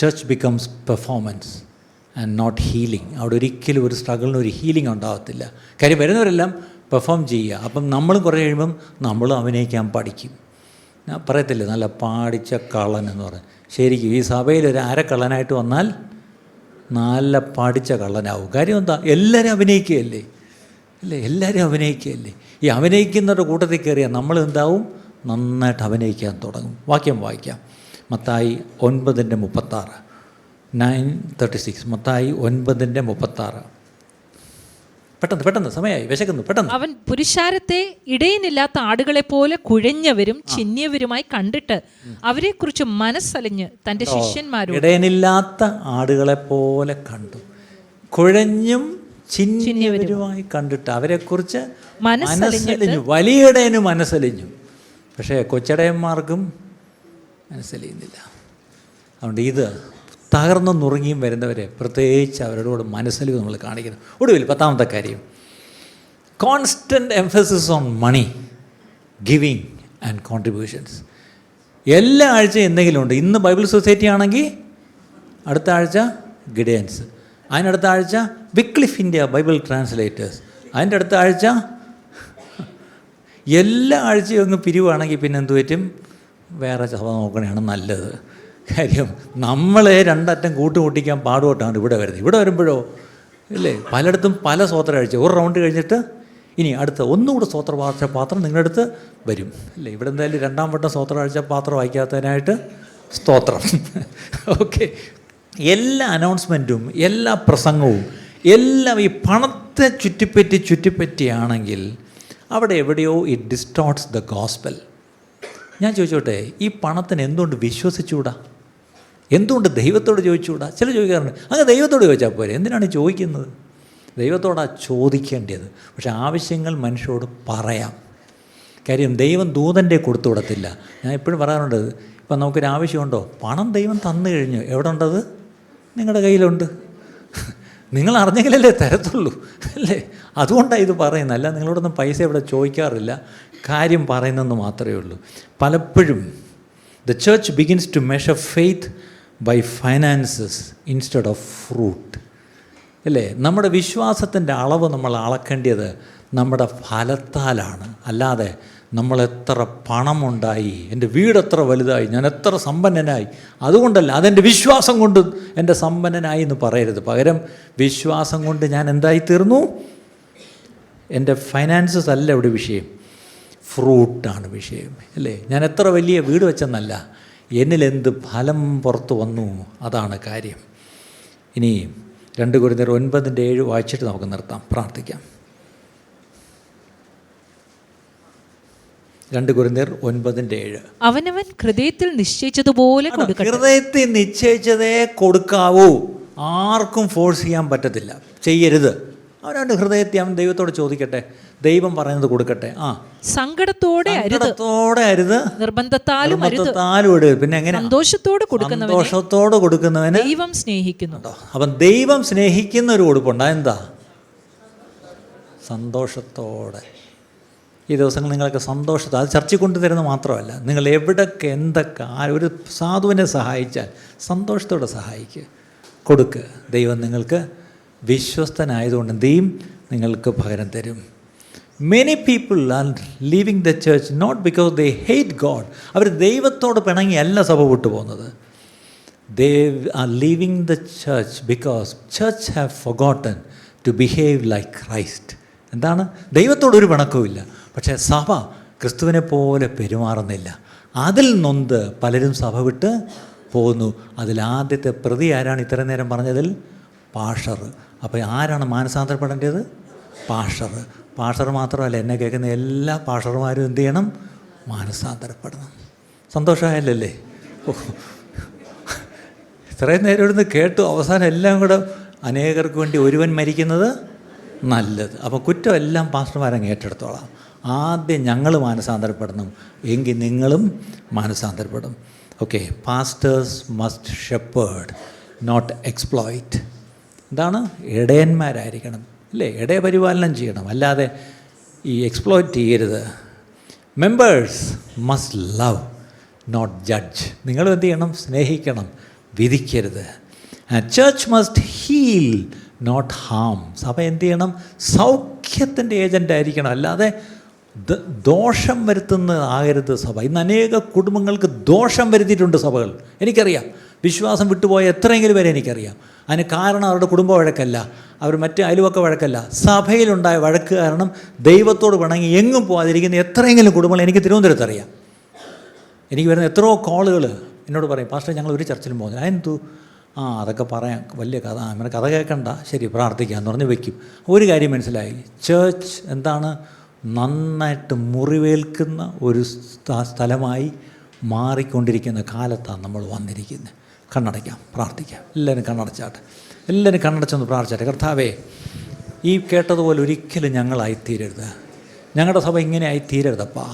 church becomes performance and not healing. അവിടെ ഒരിക്കലും ഒരു സ്ട്രഗിളിന് ഒരു ഹീലിംഗ് ഉണ്ടാകത്തില്ല. കാര്യം വരുന്നവരെല്ലാം പെർഫോം ചെയ്യുക. അപ്പം നമ്മളും കുറേ കഴിയുമ്പം നമ്മളും അഭിനയിക്കാൻ പഠിക്കും. ഞാൻ പറയത്തില്ലേ നല്ല പാടിച്ച കള്ളൻ എന്ന് പറയും. ശരിക്കും ഈ സഭയിൽ ഒരു അരക്കള്ളനായിട്ട് വന്നാൽ നല്ല പഠിച്ച കള്ളനാവും. കാര്യം എന്താ? എല്ലാവരും അഭിനയിക്കുകയല്ലേ അല്ലേ, എല്ലാവരും അഭിനയിക്കുകയല്ലേ. ഈ അഭിനയിക്കുന്നവരുടെ കൂട്ടത്തിൽ കയറിയാൽ നമ്മൾ എന്താവും? നന്നായിട്ട് അഭിനയിക്കാൻ തുടങ്ങും. വാക്യം വായിക്കാം. മത്തായി 9:36, 9:36. മത്തായി 9:36. പെട്ടെന്ന് സമയമായി, വിശക്കുന്നു, പെട്ടെന്ന്. അവൻ പുരുഷാരത്തെ ഇടയനില്ലാത്ത ആടുകളെ പോലെ കുഴഞ്ഞവരും ചിന്നിയവരുമായി കണ്ടിട്ട് അവരെക്കുറിച്ച് മനസ്സലിഞ്ഞ് തൻ്റെ ശിഷ്യന്മാരോട്. ഇടയനില്ലാത്ത ആടുകളെ പോലെ കണ്ടു, കുഴഞ്ഞും ചിന്നിയവരുമായി കണ്ടിട്ട് അവരെക്കുറിച്ച് മനസ്സലിഞ്ഞു. വലിയ ഇടയന് മനസ്സലിഞ്ഞു, പക്ഷേ കൊച്ചടയന്മാർക്കും മനസ്സലിയുന്നില്ല. അതുകൊണ്ട് ഇത് തകർന്നു നുറുങ്ങിയും വരുന്നവരെ പ്രത്യേകിച്ച് അവരോട് മനസ്സലിവ് നമ്മൾ കാണിക്കുന്നു. ഒടുവിൽ 10ാമത്തെ കാര്യം, constant emphasis on money, giving and contributions. എല്ലാ ആഴ്ചയും എന്തെങ്കിലും ഉണ്ട്. ഇന്ന് ബൈബിൾ സൊസൈറ്റി ആണെങ്കിൽ അടുത്ത ആഴ്ച ഗിഡയൻസ്, അതിനടുത്ത ആഴ്ച വിക്ലിഫ് ഇന്ത്യ ബൈബിൾ ട്രാൻസ്ലേറ്റേഴ്സ്, അതിൻ്റെ അടുത്ത ആഴ്ച എല്ലാ ആഴ്ചയും അങ്ങ് പിരിവാണെങ്കിൽ പിന്നെ എന്ത് പറ്റും? വേറെ സഭ നോക്കണതാണ് നല്ലത്. കാര്യം നമ്മളെ രണ്ടറ്റം കൂട്ടിക്കാൻ പാടുപെട്ടാണ് ഇവിടെ വരുന്നത്. ഇവിടെ വരുമ്പോഴോ ഇല്ലേ, പലയിടത്തും പല സ്വോത്ര കഴിച്ച് ഒരു റൗണ്ട് കഴിഞ്ഞിട്ട് ഇനി അടുത്ത ഒന്നുകൂടെ സ്തോത്രവാഴ്ച പാത്രം നിങ്ങളുടെ അടുത്ത് വരും അല്ലേ. ഇവിടെ എന്തായാലും 2-ാം വട്ടം സ്തോത്രവാഴ്ച പാത്രം വായിക്കാത്തതിനായിട്ട് സ്തോത്രം. ഓക്കെ, എല്ലാ അനൗൺസ്മെൻറ്റും എല്ലാ പ്രസംഗവും എല്ലാം ഈ പണത്തെ ചുറ്റിപ്പറ്റിയാണെങ്കിൽ അവിടെ എവിടെയോ ഇറ്റ് ഡിസ്റ്റോർട്ട്സ് ദ ഗോസ്പൽ. ഞാൻ ചോദിച്ചോട്ടെ, ഈ പണത്തിന് എന്തുകൊണ്ട് വിശ്വസിച്ചുകൂടാ? എന്തുകൊണ്ട് ദൈവത്തോട് ചോദിച്ചുകൂടാ? ചില ചോദിക്കാറുണ്ട്, അങ്ങ് ദൈവത്തോട് ചോദിച്ചാൽ പോരെ, എന്തിനാണ് ചോദിക്കുന്നത്? ദൈവത്തോടാണ് ചോദിക്കേണ്ടത്. പക്ഷേ ആവശ്യങ്ങൾ മനുഷ്യരോട് പറയാം. കാര്യം ദൈവം ദൂതൻ്റെ കൊടുത്തു വിടത്തില്ല. ഞാൻ എപ്പോഴും പറയാറുണ്ട്, ഇപ്പം നമുക്കൊരു ആവശ്യമുണ്ടോ, പണം ദൈവം തന്നു കഴിഞ്ഞു, എവിടെ ഉണ്ടത്? നിങ്ങളുടെ കയ്യിലുണ്ട്. നിങ്ങൾ അറിഞ്ഞെങ്കിലല്ലേ തരത്തുള്ളൂ അല്ലേ. അതുകൊണ്ടാണ് ഇത് പറയുന്നത്. അല്ല, നിങ്ങളോടൊന്നും പൈസ ഇവിടെ ചോദിക്കാറില്ല, കാര്യം പറയുന്നതെന്ന് മാത്രമേ ഉള്ളൂ. പലപ്പോഴും the church begins to measure faith by finances instead of fruit അല്ലേ. നമ്മുടെ വിശ്വാസത്തിൻ്റെ അളവ് നമ്മൾ അളക്കേണ്ടത് നമ്മുടെ ഫലത്താലാണ്, അല്ലാതെ നമ്മൾ എത്ര പണമുണ്ടായി, എൻ്റെ വീട് എത്ര വലുതായി, ഞാൻ എത്ര സമ്പന്നനായി, അതുകൊണ്ടല്ല, അതെൻ്റെ വിശ്വാസം കൊണ്ട് എൻ്റെ സമ്പന്നനായി എന്ന് പറയരുത്. പകരം വിശ്വാസം കൊണ്ട് ഞാൻ എന്തായിത്തീർന്നു? എൻ്റെ ഫൈനാൻസസ് അല്ല ഇവിടെ വിഷയം, ഫ്രൂട്ടാണ് വിഷയം അല്ലേ. ഞാൻ എത്ര വലിയ വീട് വെച്ചെന്നല്ല, എന്നിലെന്ത് ഫലം പുറത്തു വന്നു, അതാണ് കാര്യം. ഇനി 2 കൊരിന്ത്യർ 9:7 വായിച്ചിട്ട് നമുക്ക് നിർത്താം, പ്രാർത്ഥിക്കാം. 2 കൊരിന്ത്യർ 9:7. അവനവൻ ഹൃദയത്തിൽ നിശ്ചയിച്ചതുപോലെ കൊടുക്കട്ടെ. ഹൃദയത്തിൽ നിശ്ചയിച്ചതേ കൊടുക്കാവൂ, ആർക്കും ഫോഴ്സ് ചെയ്യാൻ പറ്റത്തില്ല, ചെയ്യരുത്. അവനവൻ്റെ ഹൃദയത്തിൽ അവൻ ദൈവത്തോട് ചോദിക്കട്ടെ, ദൈവം പറയുന്നത് കൊടുക്കട്ടെ. സങ്കടത്തോടെ അരുത്, നിർബന്ധത്താലും അരുത്. പിന്നെ എങ്ങനെ? സന്തോഷത്തോടെ കൊടുക്കുന്നവന് ദൈവം സ്നേഹിക്കുന്നു. അപ്പം ദൈവം സ്നേഹിക്കുന്ന ഒരു കൊടുപ്പുണ്ട്, അതെന്താ? സന്തോഷത്തോടെ. ഈ ദിവസങ്ങൾ നിങ്ങൾക്ക് സന്തോഷത്തോടെ, അത് ചർച്ച കൊണ്ടുതരുന്ന മാത്രമല്ല, നിങ്ങൾ എവിടൊക്കെ എന്തൊക്കെ ഒരു സാധുവിനെ സഹായിച്ചാൽ സന്തോഷത്തോടെ സഹായിക്കുക, കൊടുക്കുക. ദൈവം നിങ്ങൾക്ക് വിശ്വസ്തനായതുകൊണ്ട് ദൈവം നിങ്ങൾക്ക് പകരം തരും. Many people are leaving the church not because they hate God. അവർ ദൈവത്തോട് പിണങ്ങിയല്ല സഭ വിട്ടു പോകുന്നത്. They are leaving the church because church have forgotten to behave like Christ. എന്താണ്? ദൈവത്തോടൊരു പിണക്കവുമില്ല, പക്ഷേ സഭ ക്രിസ്തുവിനെ പോലെ പെരുമാറുന്നില്ല. അതിൽ നൊന്ത് പലരും സഭ വിട്ട് പോകുന്നു. അതിലാദ്യത്തെ പ്രതി ആരാണ്? ഇത്രയും നേരം പറഞ്ഞതിൽ പാഷർ. അപ്പോൾ ആരാണ് മാനസാന്തരപ്പെടേണ്ടത്? പാഷർ. പാഷർ മാത്രമല്ല, എന്നെ കേൾക്കുന്ന എല്ലാ പാഷർമാരും എന്ത് ചെയ്യണം? മാനസാന്തരപ്പെടണം. സന്തോഷമായല്ലേ? ഇത്രയും നേരം ഇവിടുന്ന് കേട്ടു, അവസാനം എല്ലാം കൂടെ അനേകർക്ക് വേണ്ടി ഒരുവൻ മരിക്കുന്നത് നല്ലത്. അപ്പോൾ കുറ്റമെല്ലാം പാസ്റ്റർമാരങ്ങ് ഏറ്റെടുത്തോളാം. ആദ്യം ഞങ്ങൾ മാനസാന്തരപ്പെടണം, എങ്കിൽ നിങ്ങളും മാനസാന്തരപ്പെടും. Okay, pastors must shepherd not exploit. എന്താണ്? ഇടയന്മാരായിരിക്കണം അല്ലേ, ഇടയ പരിപാലനം ചെയ്യണം, അല്ലാതെ ഈ എക്സ്പ്ലോയിറ്റ് ചെയ്യരുത്. Members must love not judge. നിങ്ങളും എന്ത് ചെയ്യണം? സ്നേഹിക്കണം, വിധിക്കരുത്. Church must heal not harm. സഭ എന്ത് ചെയ്യണം? സൗഖ്യത്തിൻ്റെ ഏജൻ്റായിരിക്കണം, അല്ലാതെ ദോഷം വരുത്തുന്നതാകരുത് സഭ. ഇന്ന് അനേക കുടുംബങ്ങൾക്ക് ദോഷം വരുത്തിയിട്ടുണ്ട് സഭകൾ. എനിക്കറിയാം, വിശ്വാസം വിട്ടുപോയ എത്രയെങ്കിലും വരെ എനിക്കറിയാം. അതിന് കാരണം അവരുടെ കുടുംബ വഴക്കല്ല, അവർ മറ്റ് അയൽവക്ക വഴക്കല്ല, സഭയിലുണ്ടായ വഴക്ക് കാരണം ദൈവത്തോട് പിണങ്ങി എങ്ങും പോകാതിരിക്കുന്ന എത്രയെങ്കിലും കുടുംബങ്ങൾ എനിക്ക് തിരുവനന്തപുരത്ത് അറിയാം. എനിക്ക് വരുന്ന എത്രയോ കോളുകൾ എന്നോട് പറയും, പാസ്റ്റർ ഞങ്ങൾ ഒരു ചർച്ചിലും പോകുന്നില്ല. അതെന്തു? അതൊക്കെ പറയാം, വലിയ കഥ, അങ്ങനെ കഥ കേൾക്കണ്ട, ശരി പ്രാർത്ഥിക്കാമെന്ന് പറഞ്ഞ് വയ്ക്കും. ഒരു കാര്യം മനസ്സിലായി, ചേർച്ച് എന്താണ്? നന്നായിട്ട് മുറിവേൽക്കുന്ന ഒരു സ്ഥലമായി മാറിക്കൊണ്ടിരിക്കുന്ന കാലത്താണ് നമ്മൾ വന്നിരിക്കുന്നത്. കണ്ണടയ്ക്കാം, പ്രാർത്ഥിക്കാം. എല്ലാവരും കണ്ണടച്ചാട്ടെ, എല്ലാവരും കണ്ണടച്ചൊന്ന് പ്രാർത്ഥിച്ചാട്ടെ. കർത്താവേ, ഈ കേട്ടതുപോലെ ഒരിക്കലും ഞങ്ങളായിത്തീരരുത്, ഞങ്ങളുടെ സഭ ഇങ്ങനെ ആയിത്തീരരുതപ്പാ.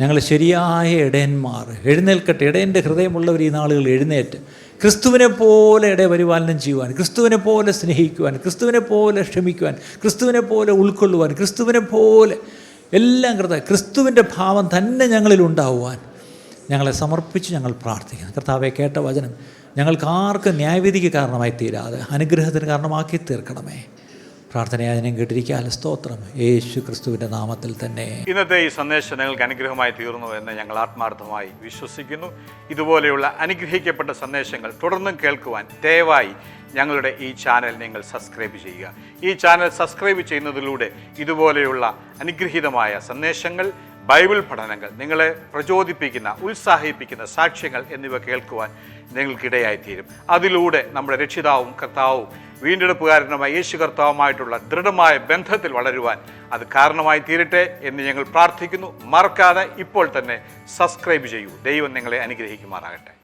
ഞങ്ങൾ ശരിയായ ഇടയന്മാർ എഴുന്നേൽക്കട്ടെ. ഇടയൻ്റെ ഹൃദയമുള്ളവർ ഈ നാളുകൾ എഴുന്നേറ്റ് ക്രിസ്തുവിനെ പോലെ ഇടയ പരിപാലനം ചെയ്യുവാൻ, ക്രിസ്തുവിനെ പോലെ സ്നേഹിക്കുവാൻ, ക്രിസ്തുവിനെ പോലെ ക്ഷമിക്കുവാൻ, ക്രിസ്തുവിനെ പോലെ ഉൾക്കൊള്ളുവാൻ, ക്രിസ്തുവിനെ പോലെ എല്ലാം ക്രിസ്തുവിൻ്റെ ഭാവം തന്നെ ഞങ്ങളിൽ ഉണ്ടാവുവാൻ ഞങ്ങളെ സമർപ്പിച്ച് ഞങ്ങൾ പ്രാർത്ഥിക്കണം. കർത്താവെ, കേട്ട വചനം ഞങ്ങൾക്ക് ആർക്കും ന്യായവിധിക്ക് കാരണമായി തീരാതെ അനുഗ്രഹത്തിന് കാരണമാക്കി തീർക്കണമേ. പ്രാർത്ഥനയാചനം കേട്ടിരിക്കാൻ സ്തോത്രം, യേശു ക്രിസ്തുവിൻ്റെ നാമത്തിൽ തന്നെ. ഇന്നത്തെ ഈ സന്ദേശം നിങ്ങൾക്ക് അനുഗ്രഹമായി തീർന്നു എന്ന് ഞങ്ങൾ ആത്മാർത്ഥമായി വിശ്വസിക്കുന്നു. ഇതുപോലെയുള്ള അനുഗ്രഹിക്കപ്പെട്ട സന്ദേശങ്ങൾ തുടർന്നും കേൾക്കുവാൻ ദയവായി ഞങ്ങളുടെ ഈ ചാനൽ നിങ്ങൾ സബ്സ്ക്രൈബ് ചെയ്യുക. ഈ ചാനൽ സബ്സ്ക്രൈബ് ചെയ്യുന്നതിലൂടെ ഇതുപോലെയുള്ള അനുഗ്രഹീതമായ സന്ദേശങ്ങൾ, ബൈബിൾ പഠനങ്ങൾ, നിങ്ങളെ പ്രചോദിപ്പിക്കുന്ന, ഉത്സാഹിപ്പിക്കുന്ന സാക്ഷ്യങ്ങൾ എന്നിവ കേൾക്കുവാൻ നിങ്ങൾക്കിടയായിത്തീരും. അതിലൂടെ നമ്മുടെ രക്ഷിതാവും കർത്താവും വീണ്ടെടുപ്പുകാരനുമായ യേശു കർത്താവുമായിട്ടുള്ള ദൃഢമായ ബന്ധത്തിൽ വളരുവാൻ അത് കാരണമായി തീരട്ടെ എന്ന് ഞങ്ങൾ പ്രാർത്ഥിക്കുന്നു. മറക്കാതെ ഇപ്പോൾ തന്നെ സബ്സ്ക്രൈബ് ചെയ്യൂ. ദൈവം നിങ്ങളെ അനുഗ്രഹിക്കുമാറാകട്ടെ.